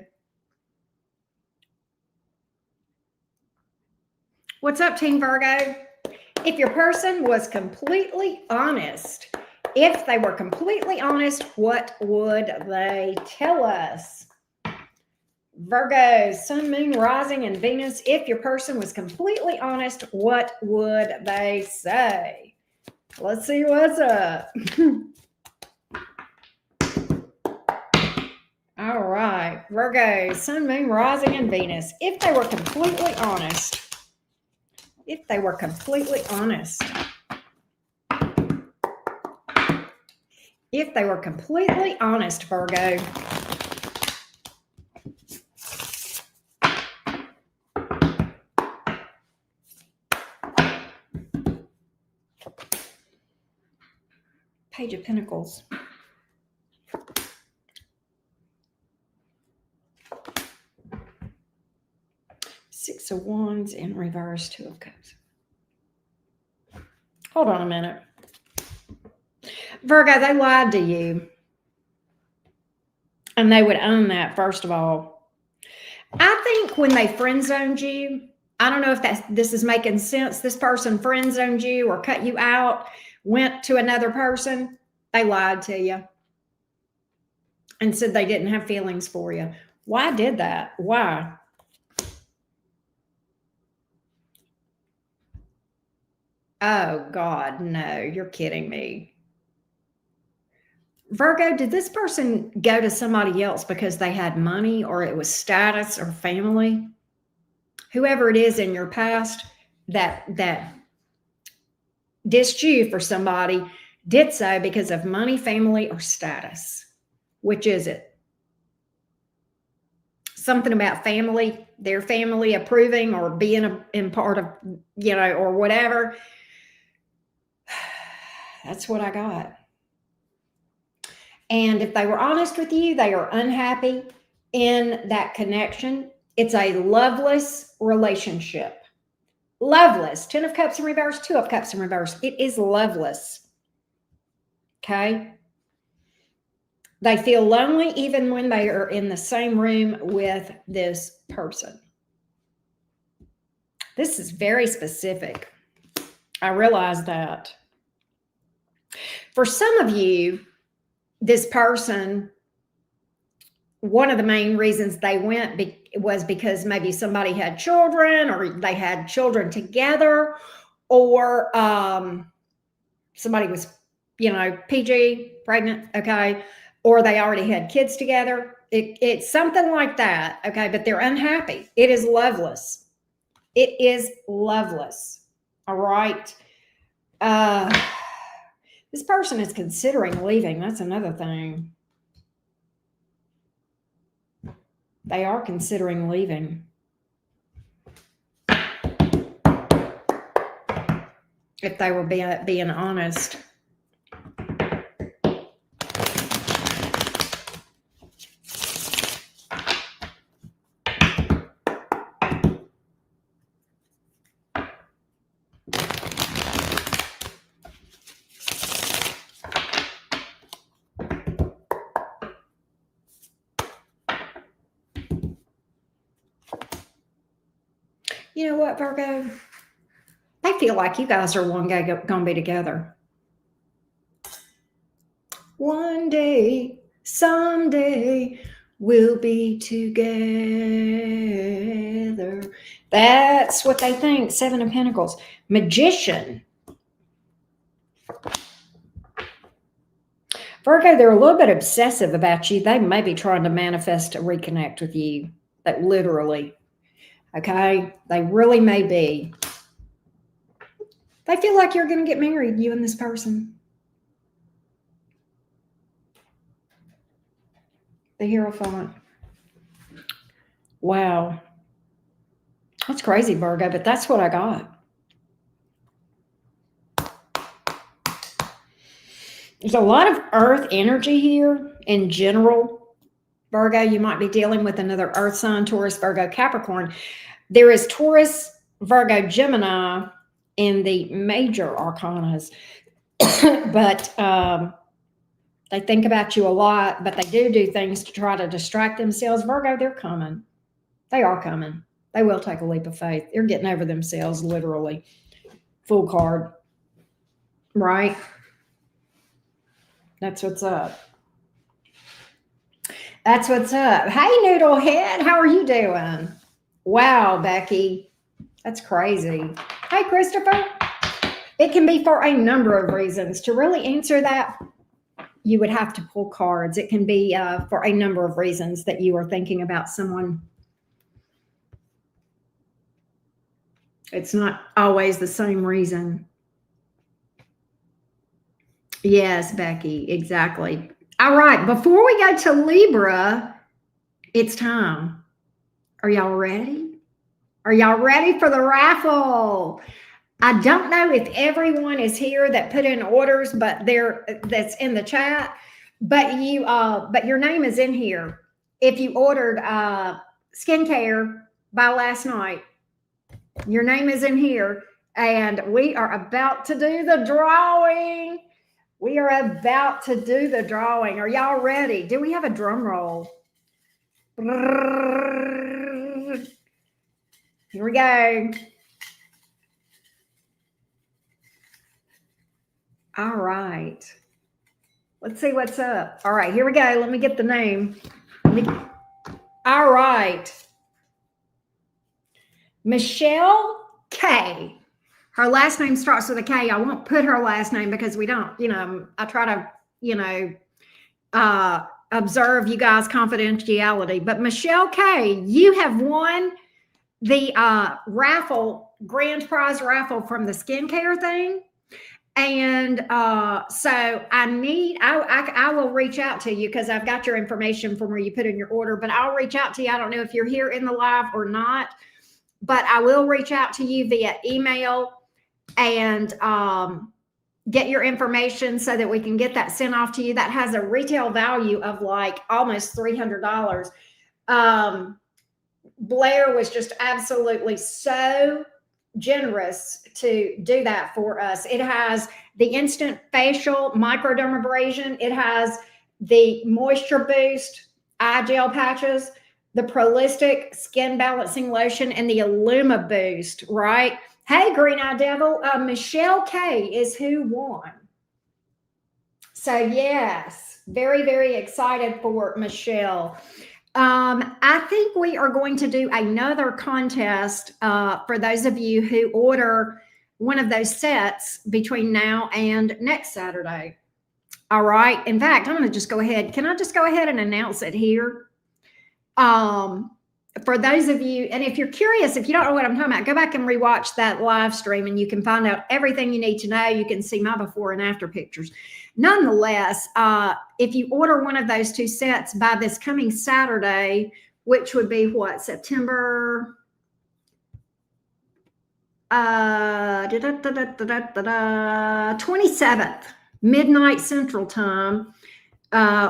What's up, Team Virgo? If your person was completely honest, if they were completely honest, what would they tell us? Virgo, Sun, Moon, Rising, and Venus. If your person was completely honest, what would they say? Let's see what's up. All right, Virgo, Sun, Moon, Rising, and Venus. If they were completely honest, if they were completely honest, if they were completely honest, Virgo. Page of Pentacles. Six of Wands in reverse, Two of Cups. Hold on a minute. Virgo, they lied to you. And they would own that, first of all. I think when they friend zoned you, I don't know if this is making sense. This person friend zoned you or cut you out, went to another person. They lied to you and said they didn't have feelings for you. Why did that? Why? Oh, God, no, you're kidding me. Virgo, did this person go to somebody else because they had money or it was status or family? Whoever it is in your past that dissed you for somebody did so because of money, family, or status. Which is it? Something about family, their family approving or being in part of, or whatever. That's what I got. And if they were honest with you, they are unhappy in that connection. It's a loveless relationship. Loveless. 10 of Cups in reverse, 2 of Cups in reverse. It is loveless. Okay? They feel lonely even when they are in the same room with this person. This is very specific. I realize that. For some of you, this person, one of the main reasons they went was because maybe somebody had children or they had children together, or somebody was, PG, pregnant, okay, or they already had kids together. It's something like that, okay, but they're unhappy. It is loveless. It is loveless, all right? This person is considering leaving. That's another thing. They are considering leaving. If they were being honest. You know what, Virgo? I feel like you guys are one day going to be together. One day, someday, we'll be together. That's what they think. 7 of Pentacles. Magician. Virgo, they're a little bit obsessive about you. They may be trying to manifest a reconnect with you, but literally, okay? They really may be. They feel like you're going to get married, you and this person. The Hierophant. Wow. That's crazy, Virgo, but that's what I got. There's a lot of earth energy here in general. Virgo, you might be dealing with another earth sign, Taurus, Virgo, Capricorn. There is Taurus, Virgo, Gemini in the major arcanas, but they think about you a lot, but they do things to try to distract themselves. Virgo, they're coming. They are coming. They will take a leap of faith. They're getting over themselves, literally. Full card. Right? That's what's up. That's what's up. Hey, Noodlehead, how are you doing? Wow, Becky. That's crazy. Hey, Christopher. It can be for a number of reasons. To really answer that, you would have to pull cards. It can be for a number of reasons that you are thinking about someone. It's not always the same reason. Yes, Becky, exactly. All right, before we go to Libra, it's time. Are y'all ready? Are y'all ready for the raffle? I don't know if everyone is here that put in orders, but that's in the chat. But your name is in here. If you ordered skincare by last night, your name is in here, and we are about to do the drawing. We are about to do the drawing. Are y'all ready? Do we have a drum roll? Here we go. All right. Let's see what's up. All right, here we go. Let me get the name. All right. Michelle K. Her last name starts with a K. I won't put her last name because we don't, I try to, observe you guys' confidentiality. But Michelle K., you have won the raffle, grand prize raffle from the skincare thing. And so I will reach out to you because I've got your information from where you put in your order, but I'll reach out to you. I don't know if you're here in the live or not, but I will reach out to you via email and get your information so that we can get that sent off to you. That has a retail value of like almost $300. Blair was just absolutely so generous to do that for us. It has the instant facial microdermabrasion. It has the moisture boost eye gel patches, the Prolistic skin balancing lotion, and the Illuma boost, right? Hey, Green Eye Devil, Michelle K is who won. So yes, very, very excited for Michelle. I think we are going to do another contest for those of you who order one of those sets between now and next Saturday. All right. In fact, I'm going to just go ahead. Can I just go ahead and announce it here? For those of you, and if you're curious, if you don't know what I'm talking about, go back and rewatch that live stream and you can find out everything you need to know. You can see my before and after pictures. Nonetheless, if you order one of those two sets by this coming Saturday, which would be what, September 27th, midnight Central Time,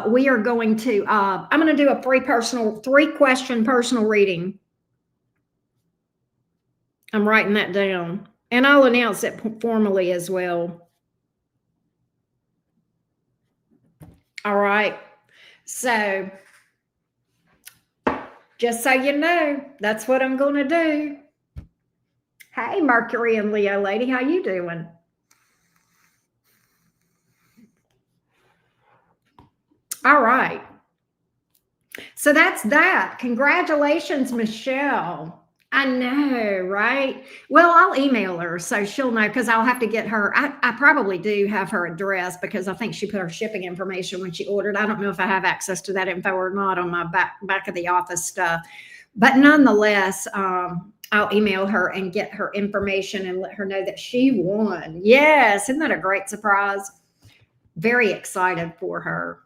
we are going to, I'm going to do a three-question personal reading. I'm writing that down, and I'll announce it formally as well. All right. So just so you know, that's what I'm going to do. Hey, Mercury and Leo lady, how you doing? All right. So that's that. Congratulations, Michelle. I know, right? Well, I'll email her so she'll know because I'll have to get her. I probably do have her address because I think she put her shipping information when she ordered. I don't know if I have access to that info or not on my back of the office stuff, but nonetheless, I'll email her and get her information and let her know that she won. Yes, isn't that a great surprise? Very excited for her.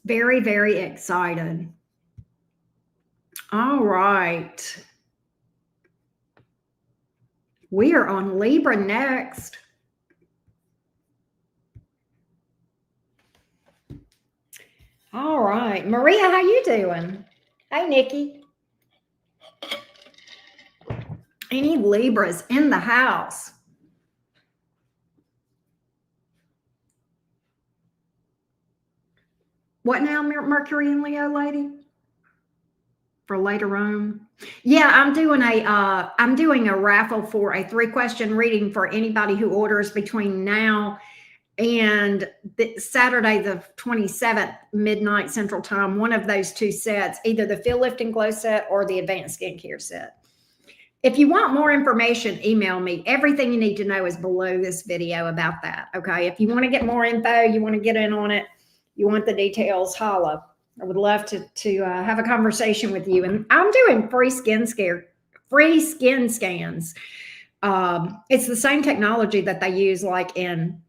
Very, very excited. All right. We are on Libra next. All right. Maria, how you doing? Hey, Nikki. Any Libras in the house? What now, Mercury and Leo lady? For later on. Yeah, I'm doing a raffle for a 3-question reading for anybody who orders between now and Saturday the 27th, midnight Central Time. One of those 2 sets, either the Feel Lift and Glow set or the Advanced Skincare set. If you want more information, email me. Everything you need to know is below this video about that. Okay. If you want to get more info, you want to get in on it, you want the details, holla. I would love to have a conversation with you. And I'm doing free skin scans. It's the same technology that they use like in,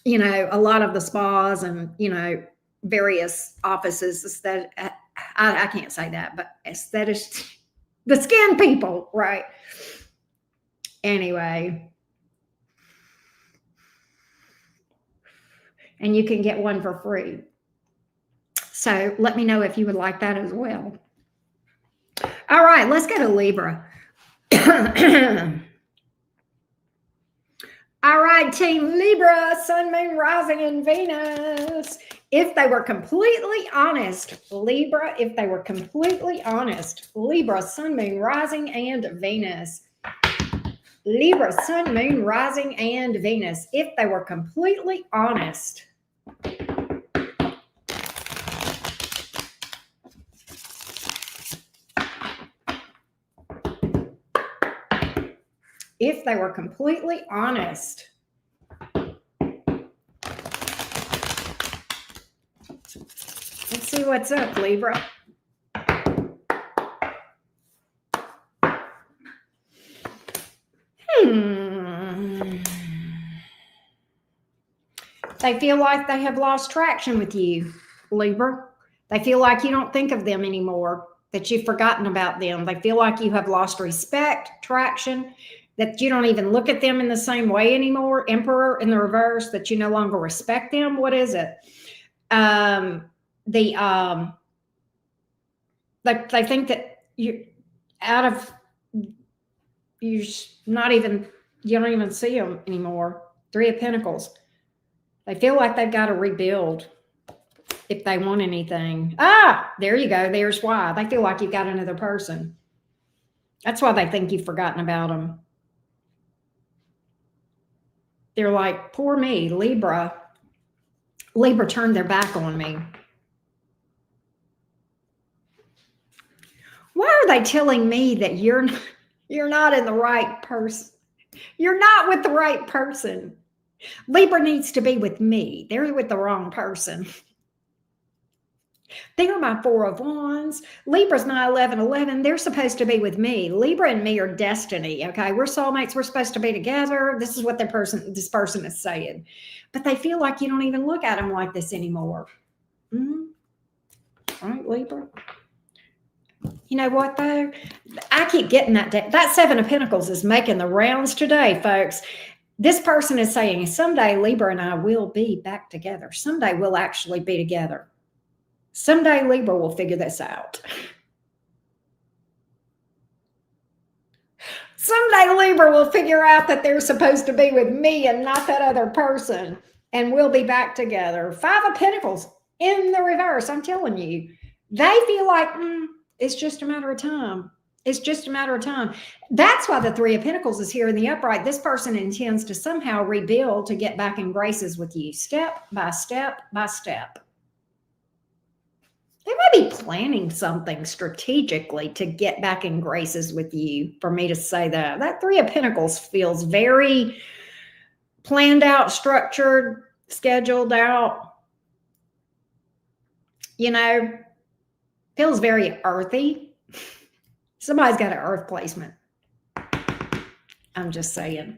a lot of the spas and, various offices that I can't say that, but aesthetics, the skin people, right? Anyway. And you can get one for free. So let me know if you would like that as well. All right, let's go to Libra. All right, Team Libra, Sun, Moon, Rising, and Venus. If they were completely honest, Libra, if they were completely honest, Libra, Sun, Moon, Rising, and Venus. Libra, Sun, Moon, Rising, and Venus. If they were completely honest. If they were completely honest. Let's see what's up, Libra. They feel like they have lost traction with you, Libra. They feel like you don't think of them anymore, that you've forgotten about them. They feel like you have lost respect, traction, that you don't even look at them in the same way anymore. Emperor in the reverse, that you no longer respect them. What is it? They think that you don't even see them anymore. 3 of Pentacles. They feel like they've got to rebuild if they want anything. There you go. There's why. They feel like you've got another person. That's why they think you've forgotten about them. They're like, poor me, Libra. Libra turned their back on me. Why are they telling me that you're not in the right person? You're not with the right person. Libra needs to be with me. They're with the wrong person. They're my 4 of Wands. Libra's my 1111. They're supposed to be with me. Libra and me are destiny. Okay, we're soulmates. We're supposed to be together. This is what this person is saying. But they feel like you don't even look at them like this anymore. All right, Libra. You know what, though? I keep getting that 7 of Pentacles is making the rounds today, folks. This person is saying, someday Libra and I will be back together. Someday we'll actually be together. Someday Libra will figure this out. Someday Libra will figure out that they're supposed to be with me and not that other person. And we'll be back together. 5 of Pentacles in the reverse. I'm telling you. They feel like it's just a matter of time. It's just a matter of time. That's why the 3 of Pentacles is here in the upright. This person intends to somehow rebuild to get back in graces with you. Step by step by step. They might be planning something strategically to get back in graces with you, for me to say that. That Three of Pentacles feels very planned out, structured, scheduled out. You know, feels very earthy. Somebody's got an earth placement. I'm just saying.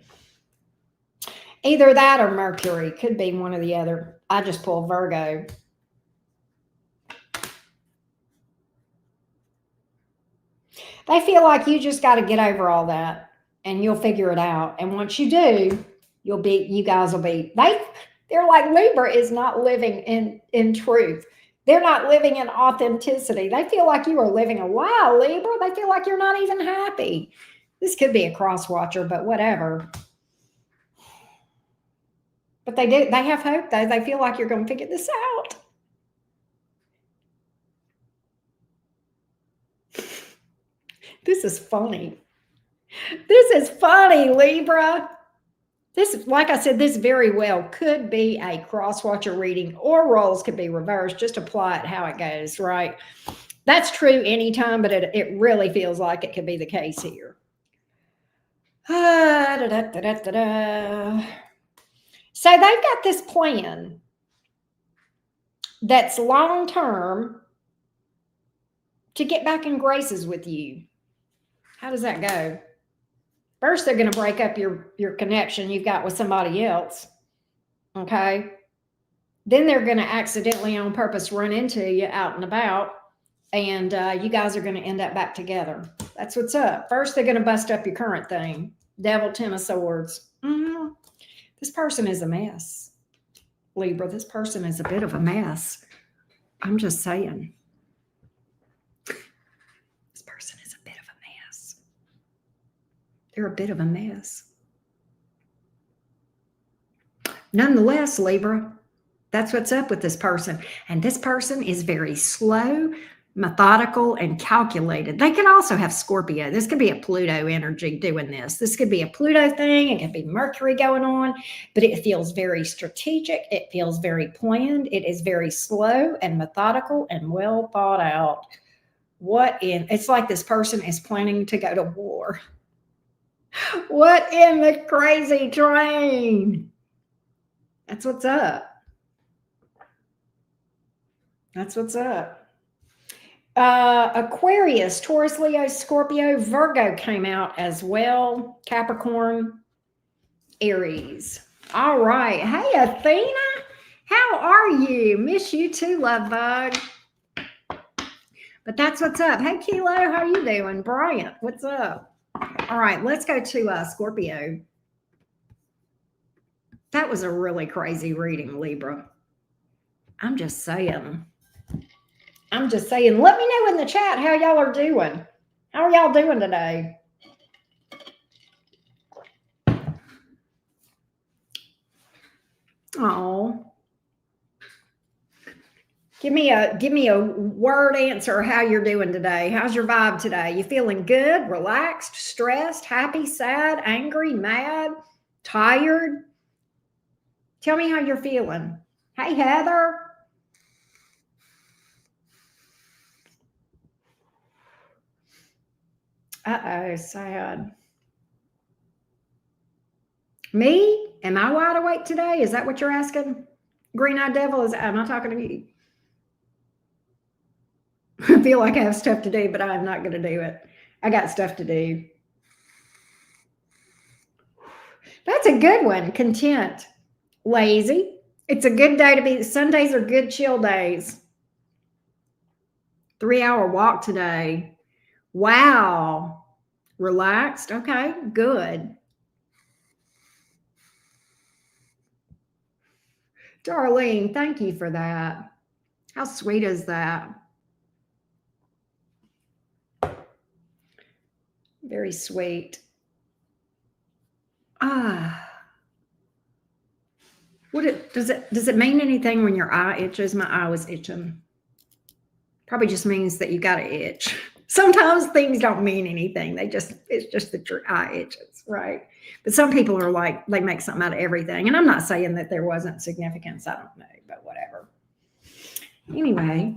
Either that or Mercury. Could be one or the other. I just pulled Virgo. They feel like you just got to get over all that and you'll figure it out. And once you do, you guys will be, they're like, Libra is not living in truth. They're not living in authenticity. They feel like you are living a lie, Libra. They feel like you're not even happy. This could be a cross watcher, but whatever. But they have hope though. They feel like you're going to figure this out. This is funny. This is funny, Libra. This, like I said, this very well could be a cross-watcher reading, or roles could be reversed. Just apply it how it goes, right? That's true anytime, but it really feels like it could be the case here. So they've got this plan that's long-term to get back in graces with you. How does that go? First, they're going to break up your connection you've got with somebody else. Okay. Then they're going to accidentally on purpose run into you out and about. And you guys are going to end up back together. That's what's up. First, they're going to bust up your current thing. Devil, Ten of Swords. This person is a mess. Libra, this person is a bit of a mess. I'm just saying. This person is a bit of a mess. They're a bit of a mess. Nonetheless, Libra, that's what's up with this person. And this person is very slow, methodical, and calculated. They could also have Scorpio. This could be a Pluto energy doing this. This could be a Pluto thing. It could be Mercury going on, but it feels very strategic. It feels very planned. It is very slow and methodical and well thought out. It's like this person is planning to go to war. What in the crazy train? That's what's up. That's what's up. Aquarius, Taurus, Leo, Scorpio, Virgo came out as well. Capricorn, Aries. All right. Hey, Athena, how are you? Miss you too, love bug. But that's what's up. Hey, Kilo, how you doing? Bryant, what's up? All right, let's go to Scorpio. That was a really crazy reading, Libra. I'm just saying. Let me know in the chat how y'all are doing. How are y'all doing today? Oh. Give me a word answer how you're doing today. How's your vibe today? You feeling good, relaxed, stressed, happy, sad, angry, mad, tired? Tell me how you're feeling. Hey, Heather. Uh-oh, sad. Me? Am I wide awake today? Is that what you're asking? Green-eyed devil, am I talking to you? I feel like I have stuff to do, but I'm not going to do it. I got stuff to do. That's a good one. Content. Lazy. It's a good day to be. Sundays are good chill days. 3-hour walk today. Wow. Relaxed. Okay, good. Darlene, thank you for that. How sweet is that? Very sweet. Does it mean anything when your eye itches? My eye was itching. Probably just means that you got an itch. Sometimes things don't mean anything. It's just that your eye itches, right? But some people are like, they make something out of everything. And I'm not saying that there wasn't significance. I don't know, but whatever. Anyway,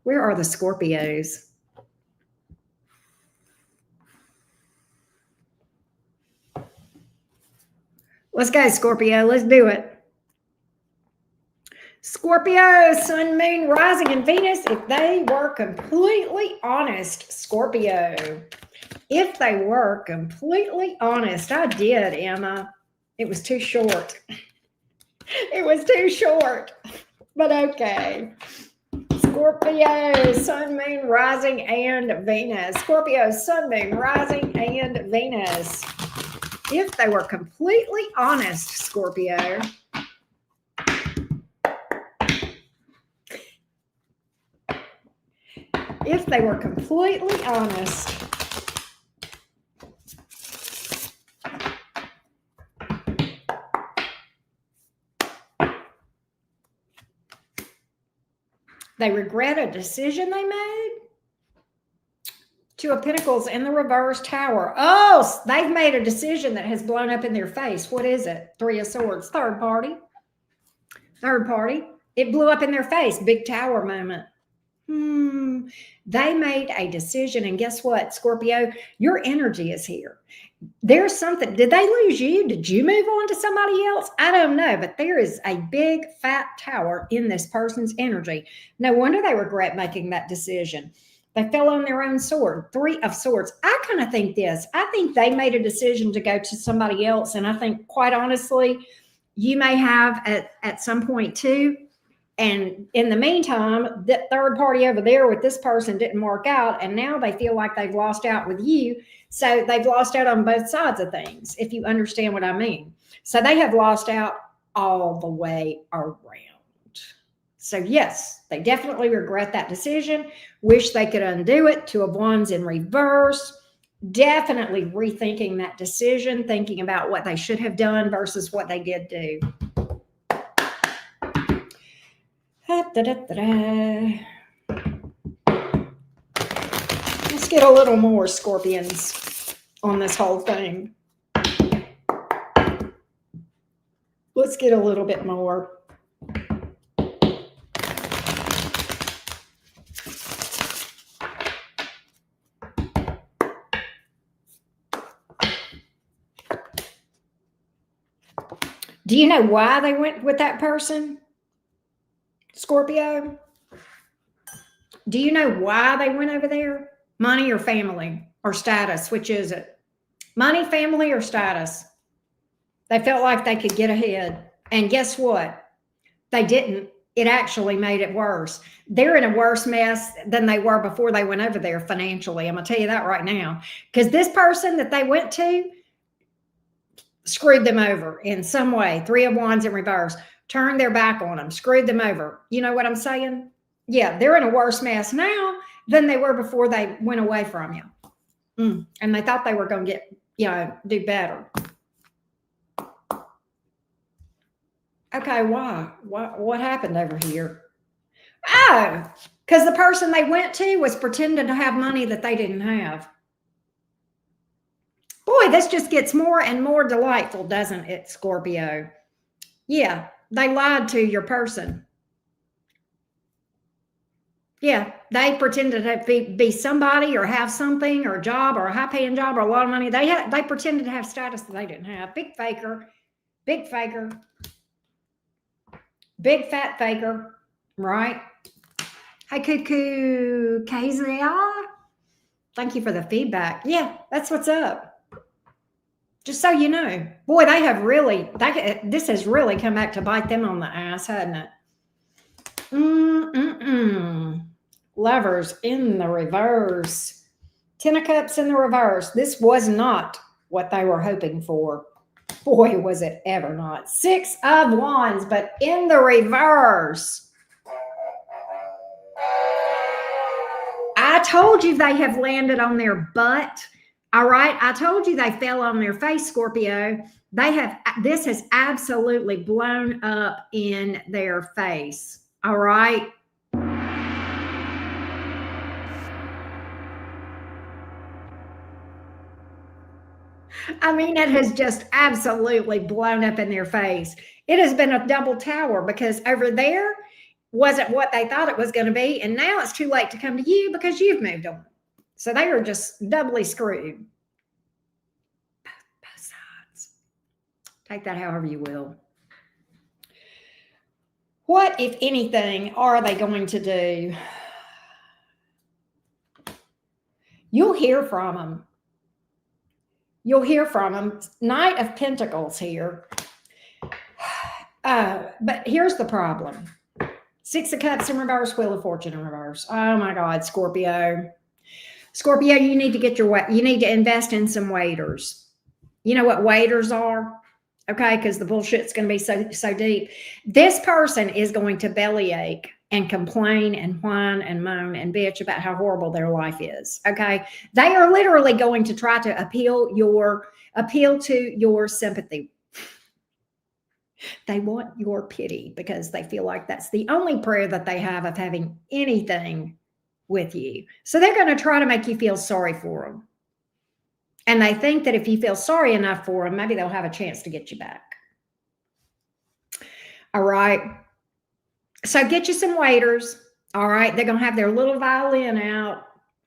Where are the Scorpios? Let's go, Scorpio. Let's do it. Scorpio, Sun, Moon, Rising, and Venus. If they were completely honest, Scorpio. If they were completely honest. I did, Emma. It was too short. It was too short. But okay. Scorpio, Sun, Moon, Rising, and Venus. Scorpio, Sun, Moon, Rising, and Venus. If they were completely honest, Scorpio. If they were completely honest. They regret a decision they made. Two of Pentacles in the reverse, Tower. Oh, they've made a decision that has blown up in their face. What is it? Three of Swords. Third party. Third party. It blew up in their face. Big Tower moment. They made a decision, and guess what, Scorpio? Your energy is here. There's something. Did they lose you? Did you move on to somebody else? I don't know, but there is a big fat tower in this person's energy. No wonder they regret making that decision. They fell on their own sword. Three of Swords. I kind of think this. I think they made a decision to go to somebody else, and I think, quite honestly, you may have at some point too. And in the meantime, that third party over there with this person didn't work out. And now they feel like they've lost out with you. So they've lost out on both sides of things, if you understand what I mean. So they have lost out all the way around. So yes, they definitely regret that decision. Wish they could undo it. Two of Wands in reverse. Definitely rethinking that decision, thinking about what they should have done versus what they did do. Let's get a little more, Scorpions, on this whole thing. Let's get a little bit more. Do you know why they went with that person? Scorpio, do you know why they went over there? Money or family or status? Which is it? Money, family, or status? They felt like they could get ahead. And guess what? They didn't. It actually made it worse. They're in a worse mess than they were before they went over there financially. I'm going to tell you that right now. Because this person that they went to screwed them over in some way. Three of Wands in reverse. Turned their back on them, screwed them over. You know what I'm saying? Yeah, they're in a worse mess now than they were before they went away from you. And they thought they were going to get, do better. Okay, why? What happened over here? Oh, because the person they went to was pretending to have money that they didn't have. Boy, this just gets more and more delightful, doesn't it, Scorpio? Yeah. They lied to your person. Yeah, they pretended to be somebody or have something or a job or a high-paying job or a lot of money. They pretended to have status that they didn't have. Big faker. Big faker. Big fat faker. Right? Hey, Cuckoo Kezia. Thank you for the feedback. Yeah, that's what's up. Just so you know, boy, they have really, this has really come back to bite them on the ass, hasn't it? Lovers in the reverse. Ten of Cups in the reverse. This was not what they were hoping for. Boy, was it ever not. Six of Wands, but in the reverse. I told you they have landed on their butt. All right, I told you they fell on their face, Scorpio. This has absolutely blown up in their face. All right. I mean, it has just absolutely blown up in their face. It has been a double tower because over there, wasn't what they thought it was going to be. And now it's too late to come to you because you've moved on. So they are just doubly screwed. Both sides. Take that however you will. What, if anything, are they going to do? You'll hear from them. You'll hear from them. Knight of Pentacles here. But here's the problem. Six of Cups in reverse, Wheel of Fortune in reverse. Oh my God, Scorpio. Scorpio, you need to invest in some waiters. You know what waiters are? Okay, because the bullshit's going to be so deep. This person is going to bellyache and complain and whine and moan and bitch about how horrible their life is. Okay, they are literally going to try to appeal to your sympathy. They want your pity because they feel like that's the only prayer that they have of having anything with you. So they're going to try to make you feel sorry for them. And they think that if you feel sorry enough for them, maybe they'll have a chance to get you back. All right. So get you some waiters. All right. They're going to have their little violin out,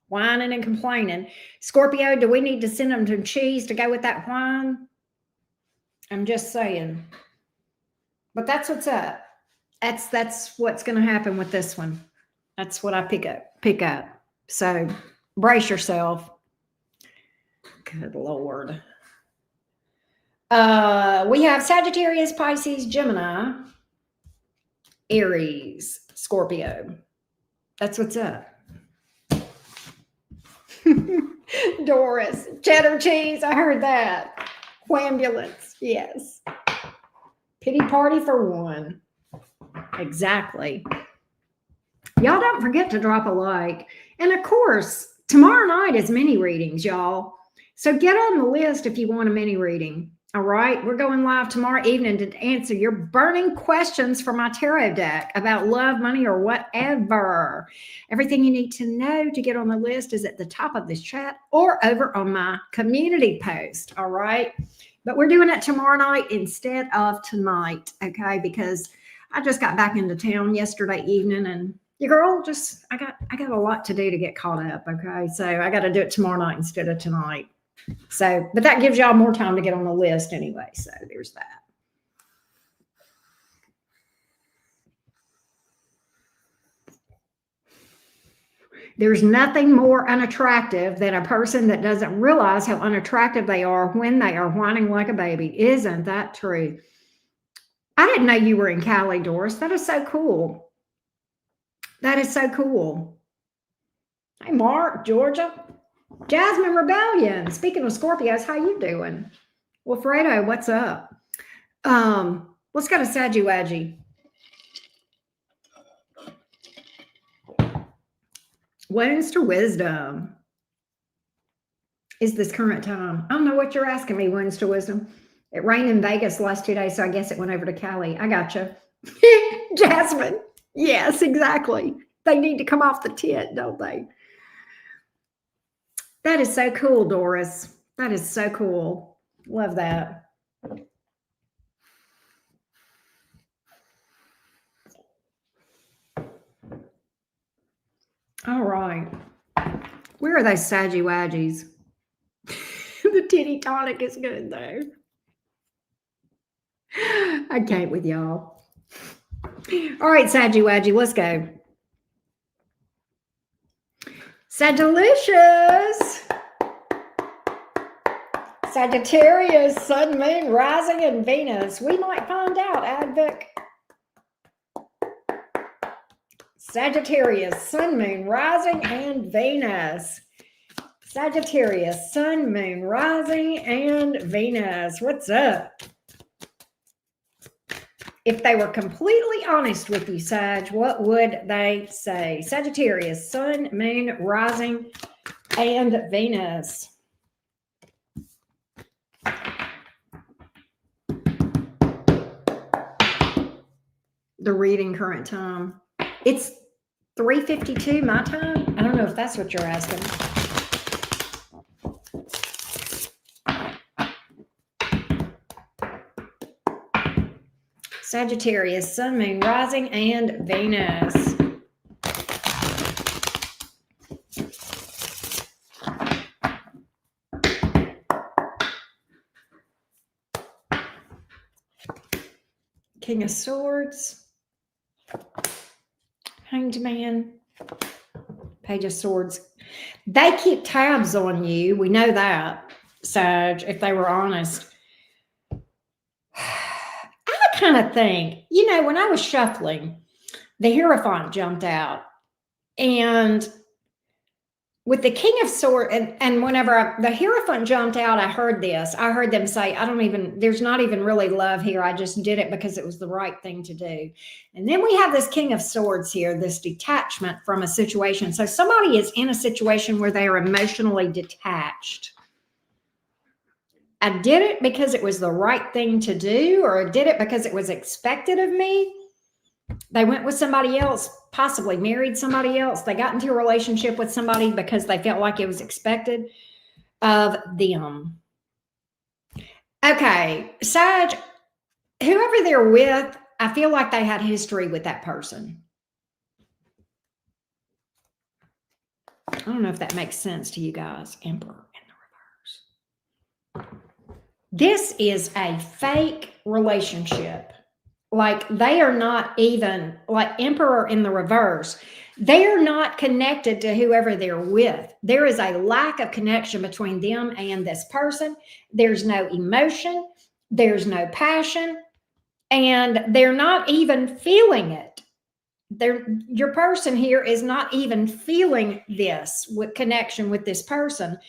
whining and complaining. Scorpio, do we need to send them some cheese to go with that whine? I'm just saying. But that's what's up. That's what's going to happen with this one. That's what I pick up. So brace yourself. Good Lord. We have Sagittarius, Pisces, Gemini, Aries, Scorpio. That's what's up. Doris, cheddar cheese. I heard that. Ambulance. Yes. Pity party for one. Exactly. Y'all don't forget to drop a like. And of course, tomorrow night is mini readings, y'all. So get on the list if you want a mini reading. All right. We're going live tomorrow evening to answer your burning questions for my tarot deck about love, money, or whatever. Everything you need to know to get on the list is at the top of this chat or over on my community post. All right. But we're doing it tomorrow night instead of tonight. Okay. Because I just got back into town yesterday evening and your girl I got a lot to do to get caught up. Okay. So I got to do it tomorrow night instead of tonight. So, but that gives y'all more time to get on the list anyway. So there's that. There's nothing more unattractive than a person that doesn't realize how unattractive they are when they are whining like a baby. Isn't that true? I didn't know you were in Cali, Doris. That is so cool. That is so cool. Hey, Mark, Georgia. Jasmine Rebellion. Speaking of Scorpios, how you doing? Wilfredo, what's up? Let's go to Sagittarius. Wounds to wisdom. Is this current time? I don't know what you're asking me, wounds to wisdom. It rained in Vegas the last 2 days, so I guess it went over to Cali. I gotcha. Jasmine. Yes, exactly. They need to come off the tent, don't they? That is so cool, Doris. That is so cool. Love that. All right. Where are those Sagittarius? The titty tonic is good, though. I can't with y'all. All right, Sagittarius, let's go. Sagittarius. Sagittarius, Sun, Moon, Rising, and Venus. We might find out, Advic. Sagittarius, Sun, Moon, Rising, and Venus. Sagittarius, Sun, Moon, Rising, and Venus. What's up? If they were completely honest with you, Sag, what would they say? Sagittarius, Sun, Moon, Rising, and Venus. The reading current time. It's 3:52 my time. I don't know if that's what you're asking. Sagittarius, Sun, Moon, Rising, and Venus. King of Swords, Hanged Man, Page of Swords. They keep tabs on you. We know that, Sag, if they were honest. I kind of think, when I was shuffling, the Hierophant jumped out. And with the King of Swords, and whenever the Hierophant jumped out, I heard this. I heard them say, there's not even really love here. I just did it because it was the right thing to do. And then we have this King of Swords here, this detachment from a situation. So somebody is in a situation where they are emotionally detached. I did it because it was the right thing to do, or I did it because it was expected of me. They went with somebody else, possibly married somebody else. They got into a relationship with somebody because they felt like it was expected of them. Okay, Sag, whoever they're with, I feel like they had history with that person. I don't know if that makes sense to you guys. Emperor in the reverse. This is a fake relationship. Like they are not even, like Emperor in the reverse, they are not connected to whoever they're with. There is a lack of connection between them and this person. There's no emotion. There's no passion. And they're not even feeling it. Your person here is not even feeling this with connection with this person.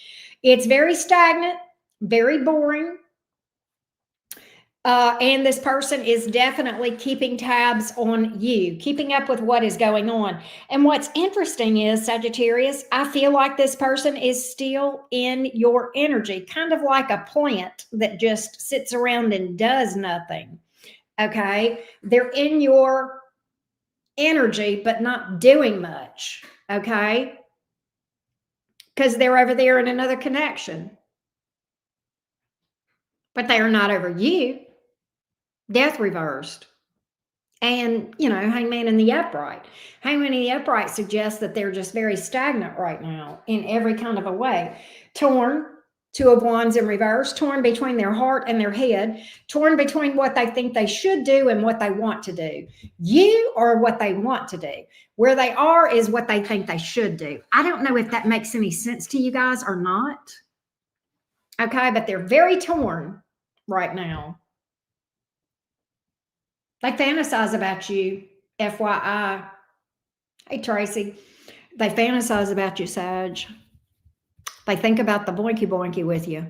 It's very stagnant, very boring. And this person is definitely keeping tabs on you, keeping up with what is going on. And what's interesting is, Sagittarius, I feel like this person is still in your energy, kind of like a plant that just sits around and does nothing. Okay. They're in your energy, but not doing much. Okay. Because they're over there in another connection. But they are not over you. Death reversed. And, Hangman in the upright. Hangman in the upright suggests that they're just very stagnant right now in every kind of a way. Torn, Two of Wands in reverse, torn between their heart and their head, torn between what they think they should do and what they want to do. You are what they want to do. Where they are is what they think they should do. I don't know if that makes any sense to you guys or not. Okay, but they're very torn right now. They fantasize about you, FYI. Hey, Tracy. They fantasize about you, Sag. They think about the boinky boinky with you.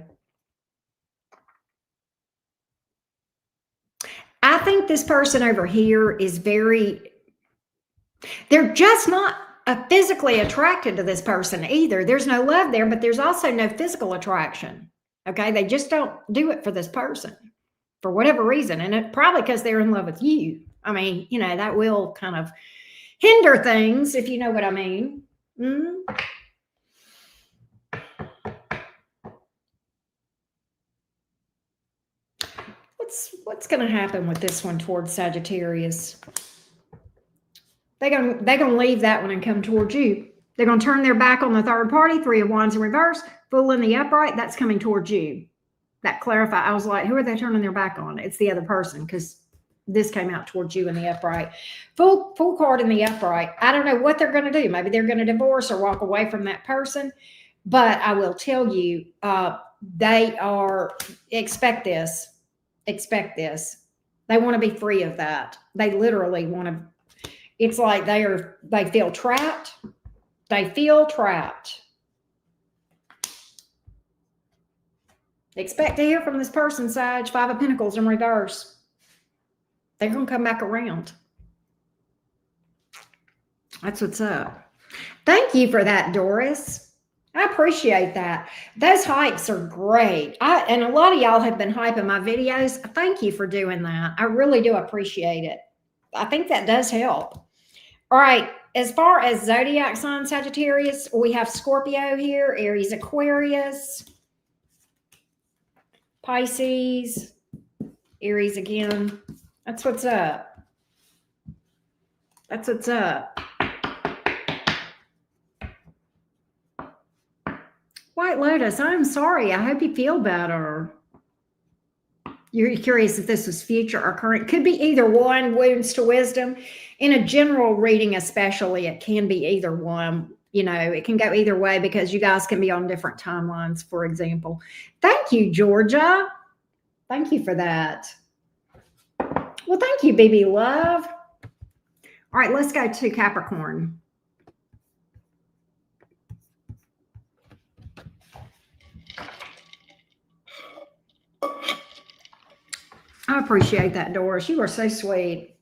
I think this person over here is they're just not physically attracted to this person either. There's no love there, but there's also no physical attraction. Okay, they just don't do it for this person for whatever reason. And it probably because they're in love with you. I mean, that will kind of hinder things, if you know what I mean. What's going to happen with this one towards Sagittarius? They're gonna leave that one and come towards you. They're going to turn their back on the third party. Three of Wands in reverse, Fool in the upright. That's coming towards you. That clarified. I was like, who are they turning their back on? It's the other person, because this came out towards you in the upright. Full card in the upright. I don't know what they're going to do. Maybe they're going to divorce or walk away from that person. But I will tell you, they are, expect this. They want to be free of that. They literally want to, it's like they feel trapped. They feel trapped. Expect to hear from this person, Sag. Five of Pentacles in reverse. They're going to come back around. That's what's up. Thank you for that, Doris. I appreciate that. Those hypes are great. And a lot of y'all have been hyping my videos. Thank you for doing that. I really do appreciate it. I think that does help. All right. As far as zodiac sign Sagittarius, we have Scorpio here, Aries, Aquarius, Pisces, Aries again. That's what's up. That's what's up. White Lotus, I'm sorry. I hope you feel better. You're curious if this was future or current. Could be either one, wounds to wisdom. In a general reading, especially, it can be either one. You know, it can go either way because you guys can be on different timelines, for example. Thank you, Georgia. Thank you for that. Well, thank you, BB Love. All right, let's go to Capricorn. I appreciate that, Doris. You are so sweet.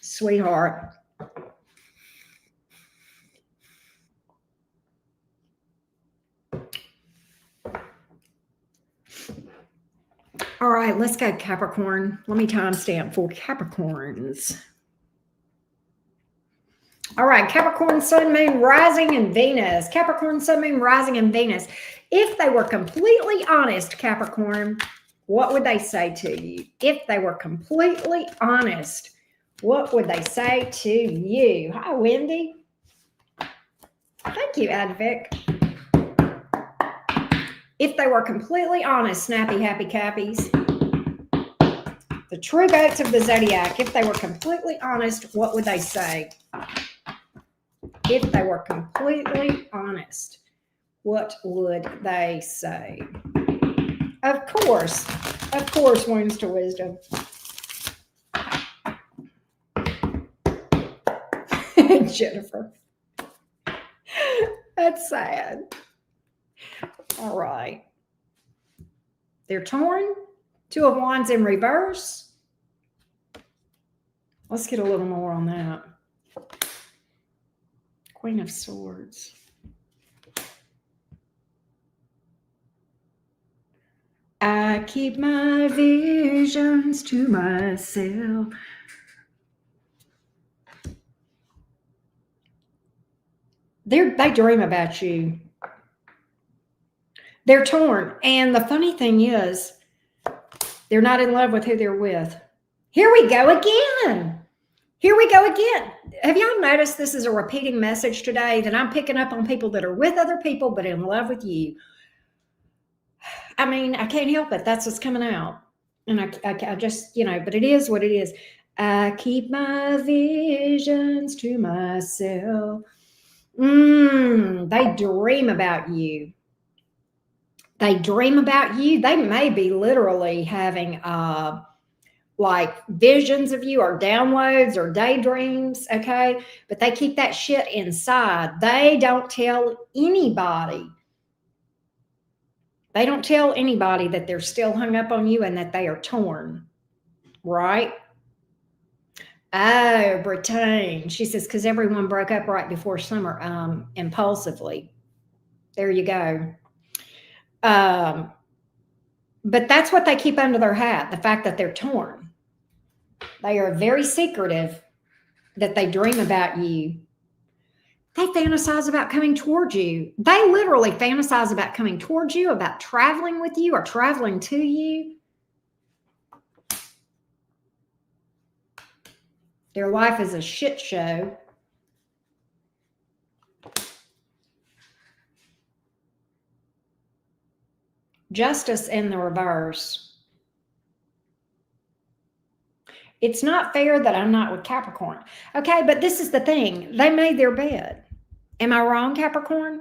Sweetheart. All right, let's go Capricorn. Let me timestamp for Capricorns. All right, Capricorn, Sun, Moon, Rising, and Venus. Capricorn, Sun, Moon, Rising, and Venus. If they were completely honest, Capricorn, what would they say to you? If they were completely honest, what would they say to you? Hi, Wendy. Thank you, Advic. If they were completely honest, snappy, happy cappies, the true goats of the zodiac, if they were completely honest, what would they say? If they were completely honest, what would they say? Of course, wounds to wisdom. Jennifer. That's sad. All right. They're torn. Two of Wands in reverse. Let's get a little more on that. Queen of Swords. I keep my visions to myself. They dream about you. They're torn. And the funny thing is, they're not in love with who they're with. Here we go again. Here we go again. Have y'all noticed this is a repeating message today that I'm picking up on people that are with other people but in love with you? I mean, I can't help it. That's what's coming out. And I just, you know, but it is what it is. I keep my visions to myself. They dream about you. They dream about you. They may be literally having like visions of you or downloads or daydreams, okay? But they keep that shit inside. They don't tell anybody. They don't tell anybody that they're still hung up on you and that they are torn, right? Oh, Brittany. She says, because everyone broke up right before summer, impulsively. There you go. But that's what they keep under their hat, the fact that they're torn. They are very secretive that they dream about you. They fantasize about coming towards you. They literally fantasize about coming towards you, about traveling with you or traveling to you. Their life is a shit show. Justice in the reverse. It's not fair that I'm not with Capricorn. Okay, but this is the thing. They made their bed. Am I wrong, Capricorn?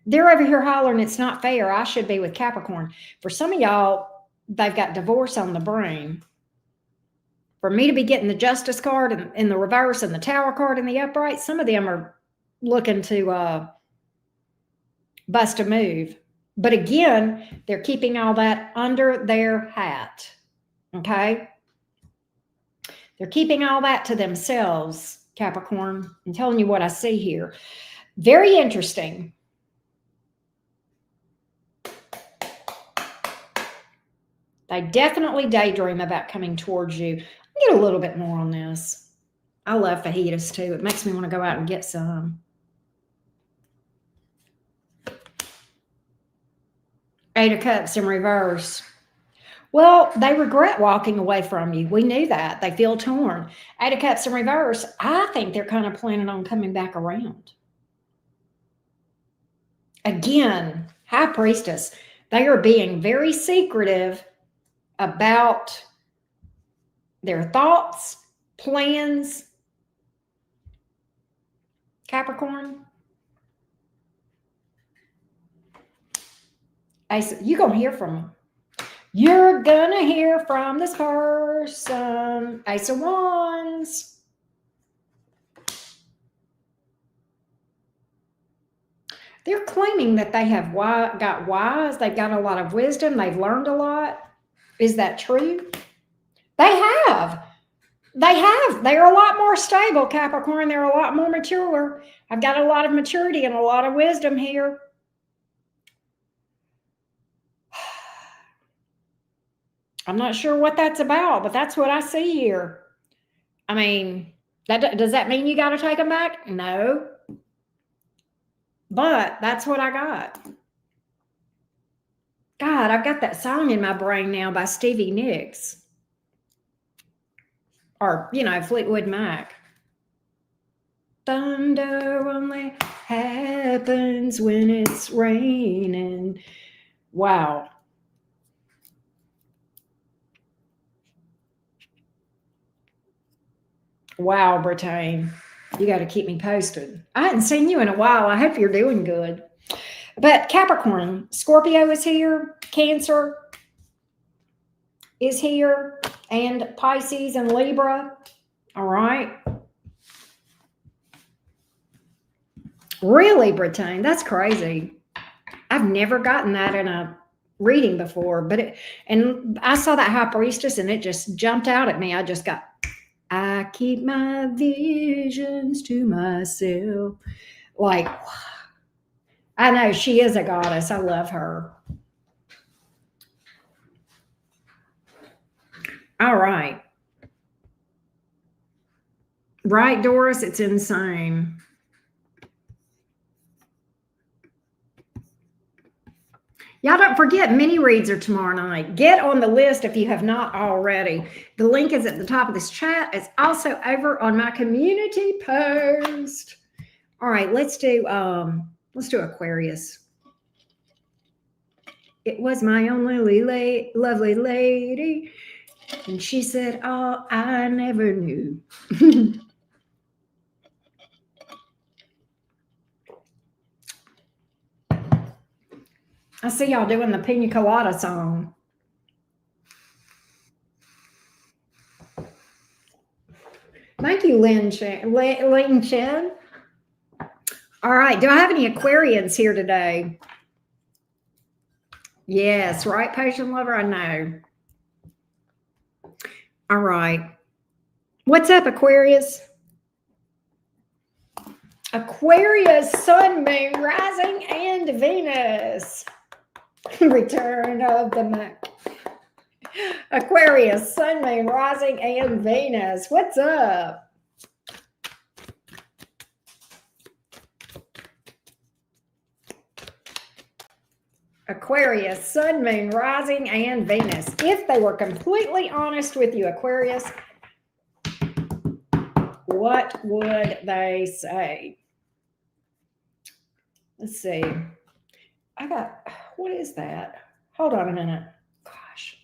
They're over here hollering, it's not fair. I should be with Capricorn. For some of y'all, they've got divorce on the brain. For me to be getting the justice card in the reverse and the tower card in the upright, some of them are looking to bust a move. But again, they're keeping all that under their hat. Okay? They're keeping all that to themselves, Capricorn. I'm telling you what I see here. Very interesting. They definitely daydream about coming towards you. I'll get a little bit more on this. I love fajitas too. It makes me want to go out and get some. Eight of Cups in reverse. Well, they regret walking away from you. We knew that. They feel torn. Eight of Cups in reverse. I think they're kind of planning on coming back around. Again, High Priestess. They are being very secretive about their thoughts, plans. Capricorn. Ace, you're going to hear from them. You're going to hear from this person. Ace of Wands. They're claiming that they have got wise. They've got a lot of wisdom. They've learned a lot. Is that true? They have. They have. They're a lot more stable, Capricorn. They're a lot more mature. I've got a lot of maturity and a lot of wisdom here. I'm not sure what that's about, but that's what I see here. I mean, does that mean you got to take them back? No. But that's what I got. God, I've got that song in my brain now by Stevie Nicks. Or, Fleetwood Mac. Thunder only happens when it's raining. Wow. Wow, Brittany. You got to keep me posted. I hadn't seen you in a while. I hope you're doing good. But Capricorn, Scorpio is here. Cancer is here. And Pisces and Libra. All right. Really, Brittany? That's crazy. I've never gotten that in a reading before. And I saw that High Priestess and it just jumped out at me. I keep my visions to myself. Like, I know she is a goddess. I love her. All right. Right, Doris? It's insane. Y'all don't forget, mini reads are tomorrow night. Get on the list if you have not already. The link is at the top of this chat. It's also over on my community post. All right, let's do Aquarius. It was my only lovely lady, and she said, "Oh, I never knew." I see y'all doing the Pina Colada song. Thank you, Lynn Chen. All right. Do I have any Aquarians here today? Yes, right, patient lover? I know. All right. What's up, Aquarius? Aquarius, Sun, Moon, Rising, and Venus. Return of the Mac. Aquarius, Sun, Moon, Rising, and Venus. What's up? Aquarius, Sun, Moon, Rising, and Venus. If they were completely honest with you, Aquarius, what would they say? Let's see. What is that? Hold on a minute. Gosh.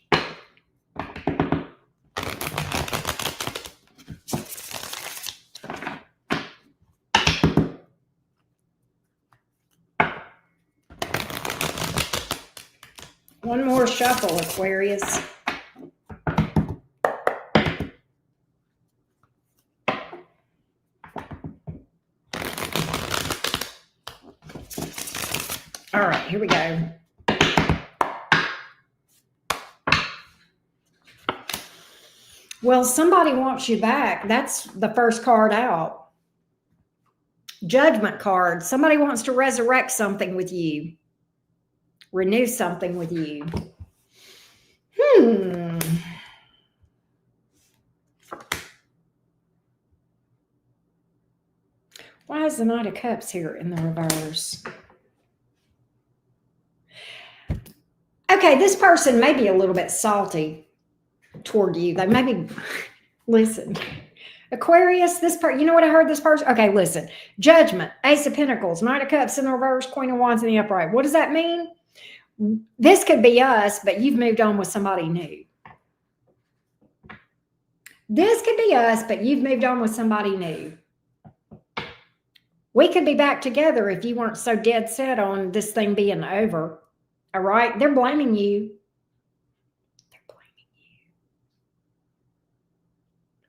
One more shuffle, Aquarius. All right, here we go. Well, somebody wants you back. That's the first card out. Judgment card. Somebody wants to resurrect something with you. Renew something with you. Why is the Knight of Cups here in the reverse? Okay, Okay, this person may be a little bit salty toward you. They may be, listen, Aquarius, this part, you know what I heard this person? Okay, listen. Judgment, Ace of Pentacles, Knight of Cups in the reverse, Queen of Wands in the upright. What does that mean? This could be us, but you've moved on with somebody new. This could be us, but you've moved on with somebody new. We could be back together if you weren't so dead set on this thing being over. All right? They're blaming you.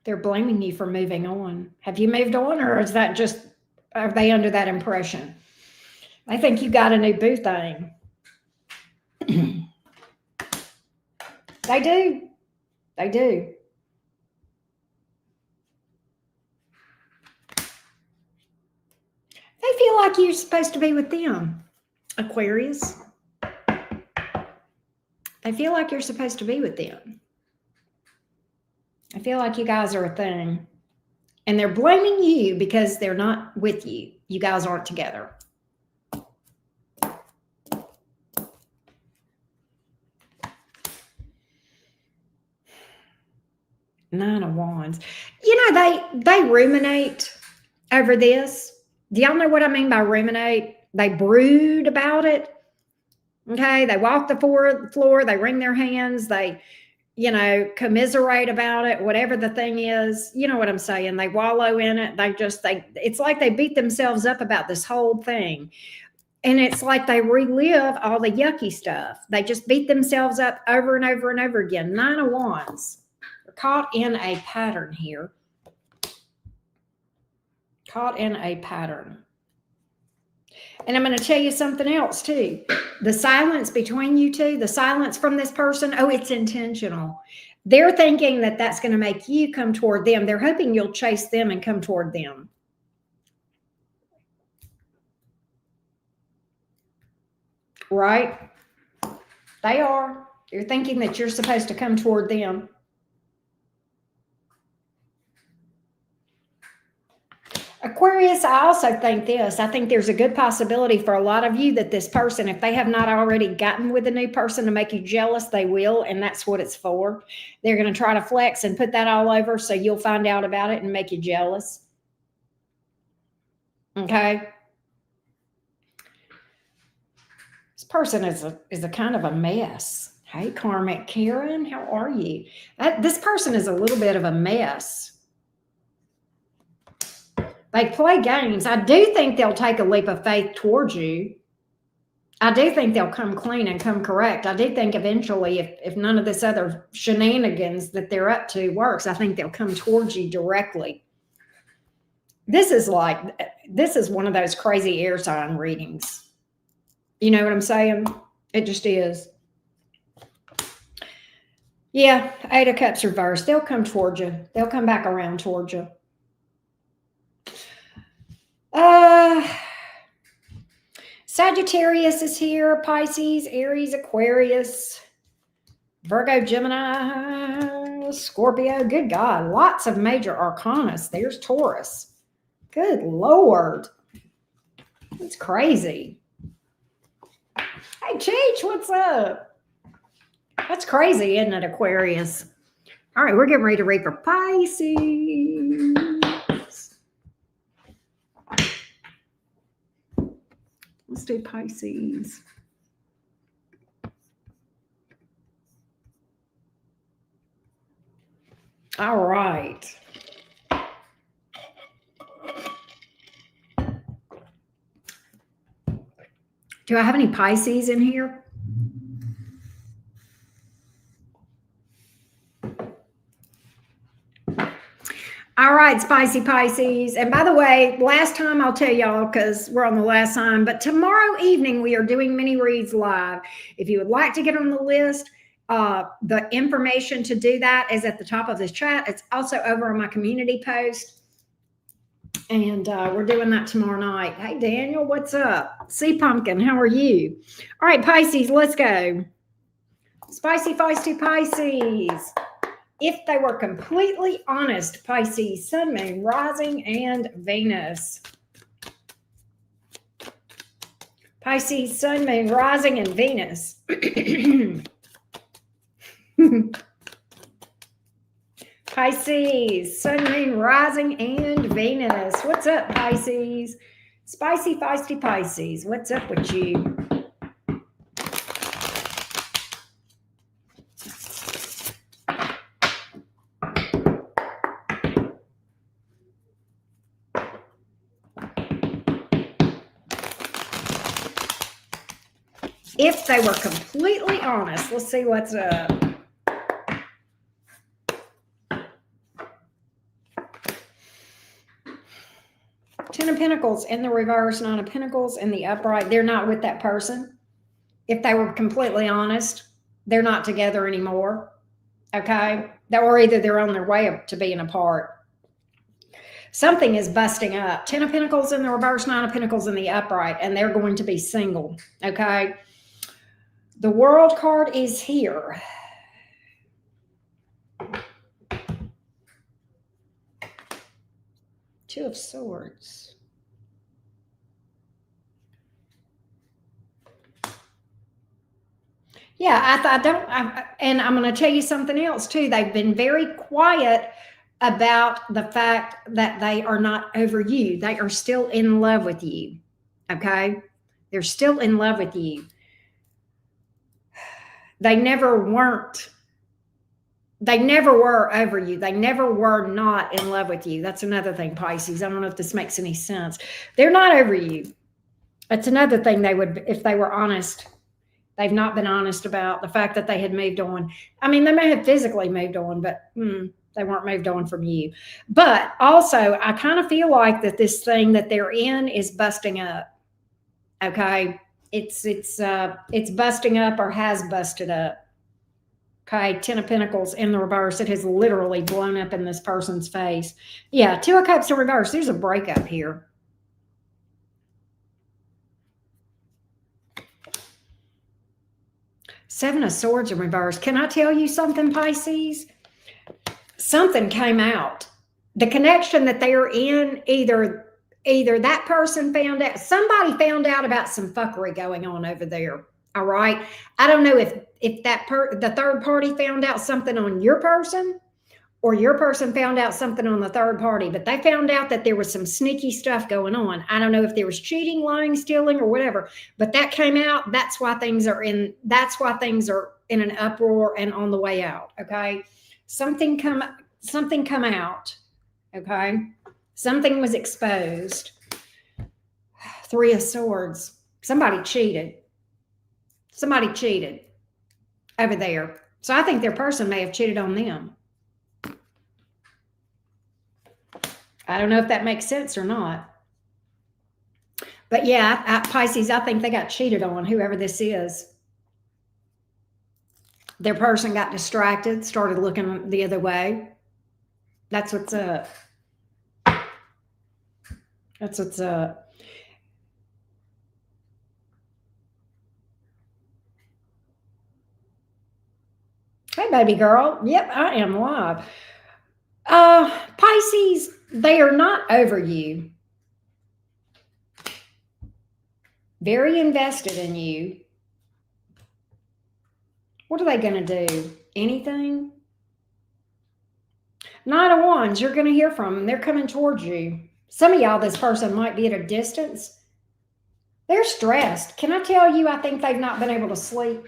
They're blaming you for moving on. Have you moved on, or is that just, are they under that impression? I think you got a new boo thing. They do. They do. They feel like you're supposed to be with them, Aquarius. They feel like you're supposed to be with them. I feel like you guys are a thing. And they're blaming you because they're not with you. You guys aren't together. Nine of Wands. You know, they ruminate over this. Do y'all know what I mean by ruminate? They brood about it. Okay, they walk the floor, they wring their hands, they, you know, commiserate about it, whatever the thing is. You know what I'm saying? They wallow in it. It's like they beat themselves up about this whole thing. And it's like they relive all the yucky stuff. They just beat themselves up over and over and over again. Nine of Wands. They're caught in a pattern here. Caught in a pattern. And I'm going to tell you something else too. The silence between you two, the silence from this person, oh, it's intentional. They're thinking that that's going to make you come toward them. They're hoping you'll chase them and come toward them. Right? They are. You're thinking that you're supposed to come toward them. Aquarius, I also think this. I think there's a good possibility for a lot of you that this person, if they have not already gotten with a new person to make you jealous, they will, and that's what it's for. They're going to try to flex and put that all over so you'll find out about it and make you jealous. Okay? This person is a kind of a mess. Hey, Karmic Karen, how are you? This person is a little bit of a mess. They play games. I do think they'll take a leap of faith towards you. I do think they'll come clean and come correct. I do think eventually, if none of this other shenanigans that they're up to works, I think they'll come towards you directly. This is one of those crazy air sign readings. You know what I'm saying? It just is. Yeah, Eight of Cups reversed. They'll come toward you. They'll come back around toward you. Sagittarius is here, Pisces, Aries, Aquarius, Virgo, Gemini, Scorpio. Good God, lots of major arcanas. There's Taurus. Good Lord. That's crazy. Hey, Cheech, what's up? That's crazy, isn't it, Aquarius? All right, we're getting ready to read for Pisces. Let's do Pisces. All right. Do I have any Pisces in here? All right, spicy Pisces. And by the way, last time I'll tell y'all because we're on the last time, but tomorrow evening we are doing mini reads live. If you would like to get on the list, the information to do that is at the top of this chat. It's also over on my community post. And we're doing that tomorrow night. Hey, Daniel, what's up? Sea Pumpkin, how are you? All right, Pisces, let's go. Spicy, feisty Pisces. If they were completely honest, Pisces, Sun, Moon, Rising, and Venus. Pisces, Sun, Moon, Rising, and Venus. Pisces, Sun, Moon, Rising, and Venus. What's up, Pisces? Spicy, feisty Pisces. What's up with you? If they were completely honest, let's see what's up. Ten of Pentacles in the reverse, Nine of Pentacles in the upright. They're not with that person. If they were completely honest, they're not together anymore. Okay? Or either they're on their way to being apart. Something is busting up. Ten of Pentacles in the reverse, Nine of Pentacles in the upright, and they're going to be single. Okay? The World card is here. Two of Swords. Yeah, and I'm going to tell you something else too. They've been very quiet about the fact that they are not over you. They are still in love with you. Okay? They're still in love with you. They never were over you. They never were not in love with you. That's another thing, Pisces. I don't know if this makes any sense. They're not over you. That's another thing they would, if they were honest. They've not been honest about the fact that they had moved on. I mean, they may have physically moved on, but they weren't moved on from you. But also, I kind of feel like that this thing that they're in is busting up. Okay? It's busting up or has busted up. Okay, Ten of Pentacles in the reverse. It has literally blown up in this person's face. Yeah, Two of Cups in reverse. There's a breakup here. Seven of Swords in reverse. Can I tell you something, Pisces? Something came out. The connection that they are in, either that person found out, somebody found out about some fuckery going on over there. All right. I don't know if the third party found out something on your person, or your person found out something on the third party, but they found out that there was some sneaky stuff going on. I don't know if there was cheating, lying, stealing, or whatever, but that came out. That's why things are in an uproar and on the way out. Okay. Something come out. Okay. Something was exposed. Three of Swords. Somebody cheated over there. So I think their person may have cheated on them. I don't know if that makes sense or not. But yeah, Pisces, I think they got cheated on, whoever this is. Their person got distracted, started looking the other way. That's what's up. That's what's up. Hey, baby girl. Yep, I am live. Pisces, they are not over you. Very invested in you. What are they going to do? Anything? Nine of Wands, you're going to hear from them. They're coming towards you. Some of y'all, this person might be at a distance. They're stressed. Can I tell you, I think they've not been able to sleep.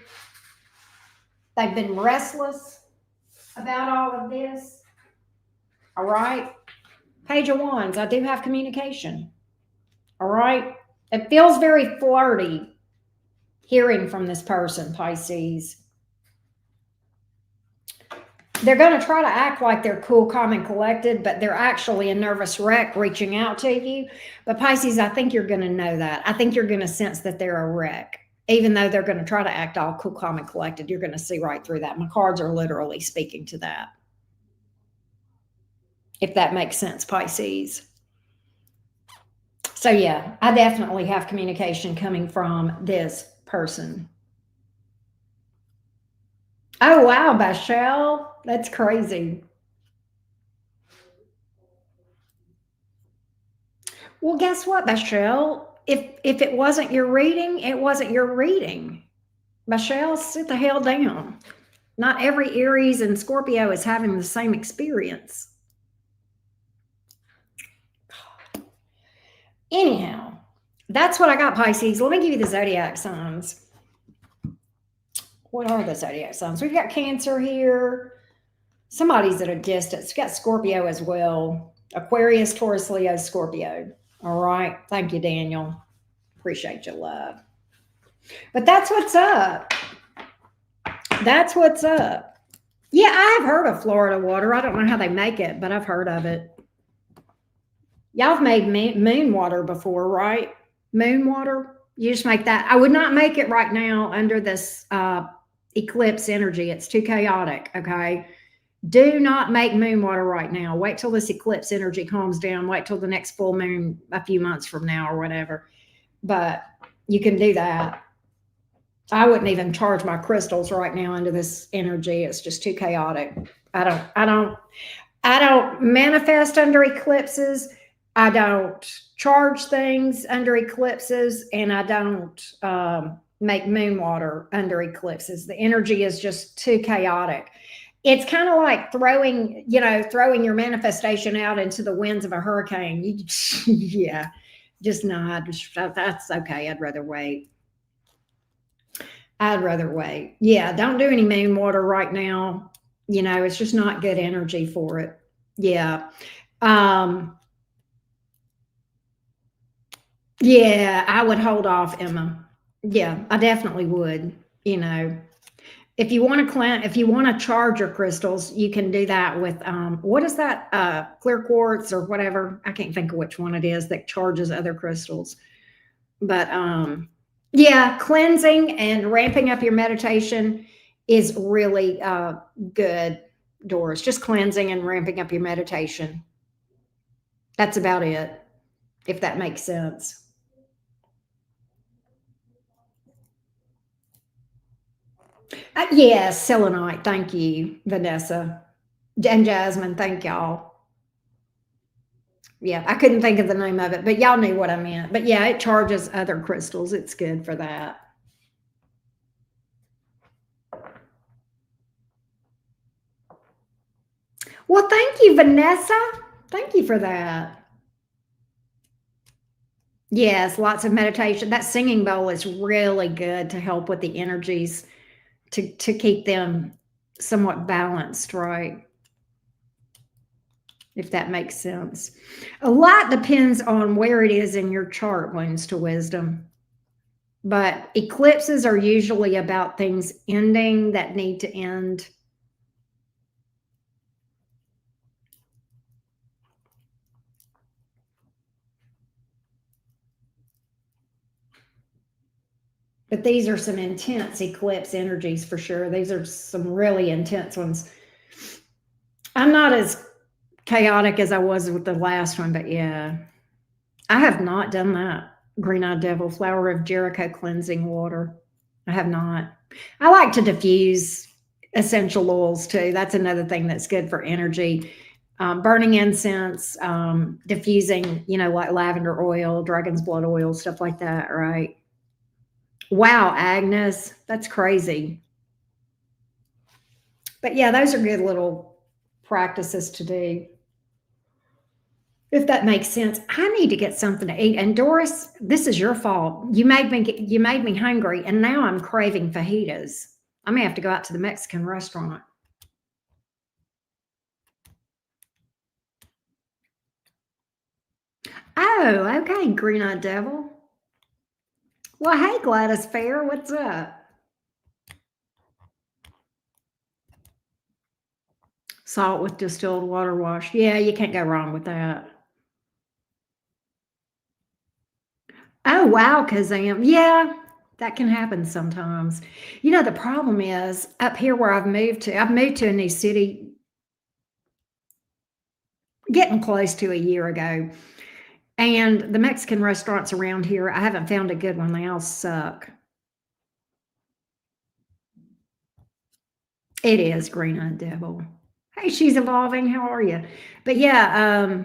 They've been restless about all of this. All right. Page of Wands, I do have communication. All right. It feels very flirty hearing from this person, Pisces. They're going to try to act like they're cool, calm, and collected, but they're actually a nervous wreck reaching out to you. But Pisces, I think you're going to know that. I think you're going to sense that they're a wreck. Even though they're going to try to act all cool, calm, and collected, you're going to see right through that. My cards are literally speaking to that. If that makes sense, Pisces. So yeah, I definitely have communication coming from this person. Oh, wow, Bashel. That's crazy. Well, guess what, Bashel? if it wasn't your reading, it wasn't your reading. Michelle, sit the hell down. Not every Aries and Scorpio is having the same experience. Anyhow, that's what I got, Pisces. Let me give you the zodiac signs. What are the zodiac signs? We've got Cancer here. Somebody's at a distance. We've got Scorpio as well. Aquarius, Taurus, Leo, Scorpio. All right. Thank you, Daniel. Appreciate your love. But that's what's up. That's what's up. Yeah, I have heard of Florida water. I don't know how they make it, but I've heard of it. Y'all have made moon water before, right? Moon water. You just make that. I would not make it right now under this eclipse energy. It's too chaotic. Okay. Do not make moon water right now. Wait till this eclipse energy calms down. Wait till the next full moon a few months from now or whatever. But you can do that. I wouldn't even charge my crystals right now under this energy. It's just too chaotic. I don't manifest under eclipses. I don't charge things under eclipses, and I don't make moon water under eclipses. The energy is just too chaotic. It's kind of like throwing your manifestation out into the winds of a hurricane. Yeah, just not. That's okay. I'd rather wait. Yeah, don't do any moon water right now. It's just not good energy for it. Yeah. Yeah, I would hold off, Emma. Yeah, I definitely would. If you want to charge your crystals, you can do that with what is that? Clear quartz or whatever. I can't think of which one it is that charges other crystals. But yeah, cleansing and ramping up your meditation is really good, Doris. Just cleansing and ramping up your meditation. That's about it, if that makes sense. Yes, selenite. Thank you, Vanessa and Jasmine. Thank y'all. Yeah, I couldn't think of the name of it, but y'all knew what I meant. But yeah, it charges other crystals. It's good for that. Well, thank you, Vanessa. Thank you for that. Yes, lots of meditation. That singing bowl is really good to help with the energies, to keep them somewhat balanced, right? If that makes sense. A lot depends on where it is in your chart, Wounds to Wisdom. But eclipses are usually about things ending that need to end. But these are some intense eclipse energies for sure. These are some really intense ones. I'm not as chaotic as I was with the last one, but yeah. I have not done that. Green-eyed devil, flower of Jericho cleansing water. I have not. I like to diffuse essential oils too. That's another thing that's good for energy. Burning incense, diffusing, like lavender oil, dragon's blood oil, stuff like that, right? Wow, Agnes, that's crazy. But yeah, those are good little practices to do. If that makes sense. I need to get something to eat. And Doris, this is your fault. You made me hungry, and now I'm craving fajitas. I may have to go out to the Mexican restaurant. Oh, okay, green-eyed devil. Well, hey, Gladys Fair, what's up? Salt with distilled water wash. Yeah, you can't go wrong with that. Oh, wow, Kazam. Yeah, that can happen sometimes. The problem is up here where I've moved to a new city getting close to a year ago. And the Mexican restaurants around here, I haven't found a good one. They all suck. It is green-eyed devil. Hey, she's evolving. How are you? But yeah,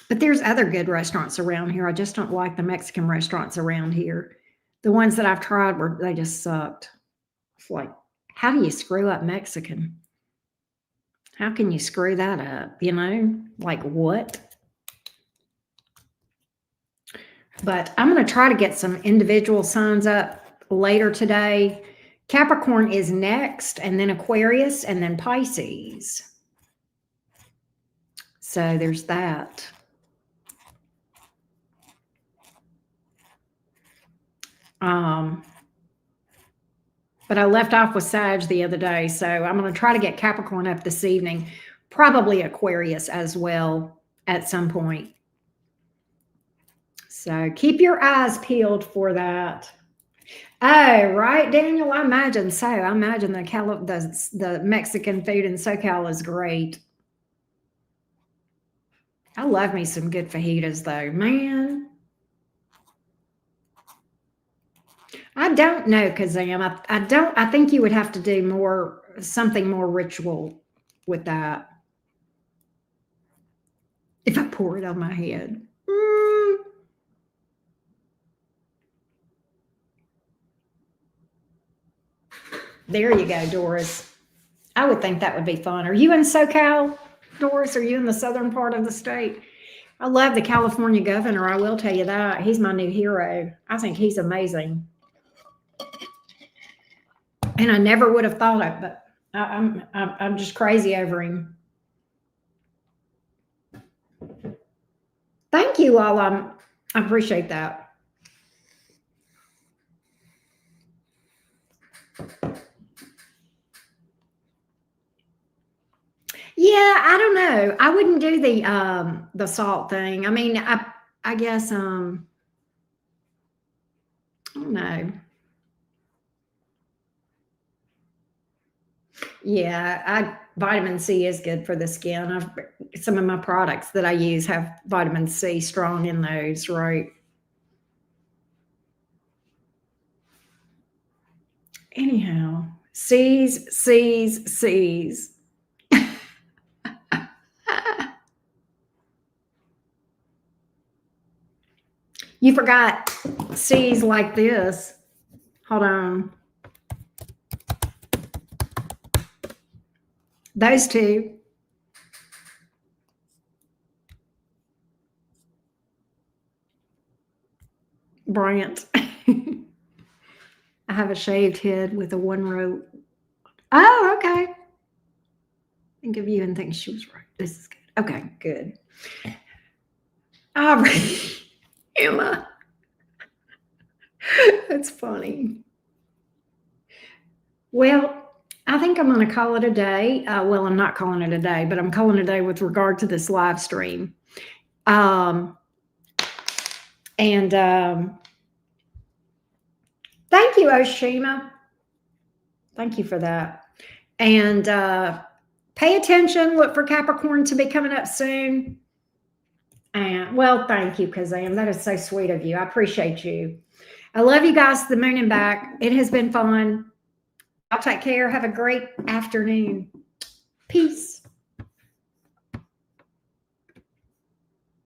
But there's other good restaurants around here. I just don't like the Mexican restaurants around here. The ones that I've tried they just sucked. It's like, how do you screw up Mexican? How can you screw that up? You know, like what? But I'm going to try to get some individual signs up later today. Capricorn is next, and then Aquarius, and then Pisces. So there's that. But I left off with Sag the other day, so I'm going to try to get Capricorn up this evening, probably Aquarius as well at some point. So keep your eyes peeled for that. Oh, right, Daniel, I imagine so. I imagine the Mexican food in SoCal is great. I love me some good fajitas, though, man. I don't know, Kazam. I think you would have to do something more ritual with that. If I pour it on my head. There you go, Doris. I would think that would be fun. Are you in SoCal, Doris? Are you in the southern part of the state? I love the California governor. I will tell you that. He's my new hero. I think he's amazing. And I never would have thought it, but I'm just crazy over him. Thank you all. I appreciate that. Yeah, I don't know. I wouldn't do the salt thing. I mean, I guess I don't know. Yeah, vitamin C is good for the skin. Some of my products that I use have vitamin C strong in those, right? Anyhow, C's. You forgot C's like this. Hold on. Those two. Bryant. I have a shaved head with a one row. Oh, okay. Think of you and think she was right. This is good. Okay, good. All right. Emma. That's funny. Well, I think I'm going to call it a day. Well, I'm not calling it a day, but I'm calling it a day with regard to this live stream. Thank you, Oshima. Thank you for that. And pay attention. Look for Capricorn to be coming up soon. And well, thank you, Kazam. That is so sweet of you. I appreciate you. I love you guys to the moon and back. It has been fun. I'll take care. Have a great afternoon.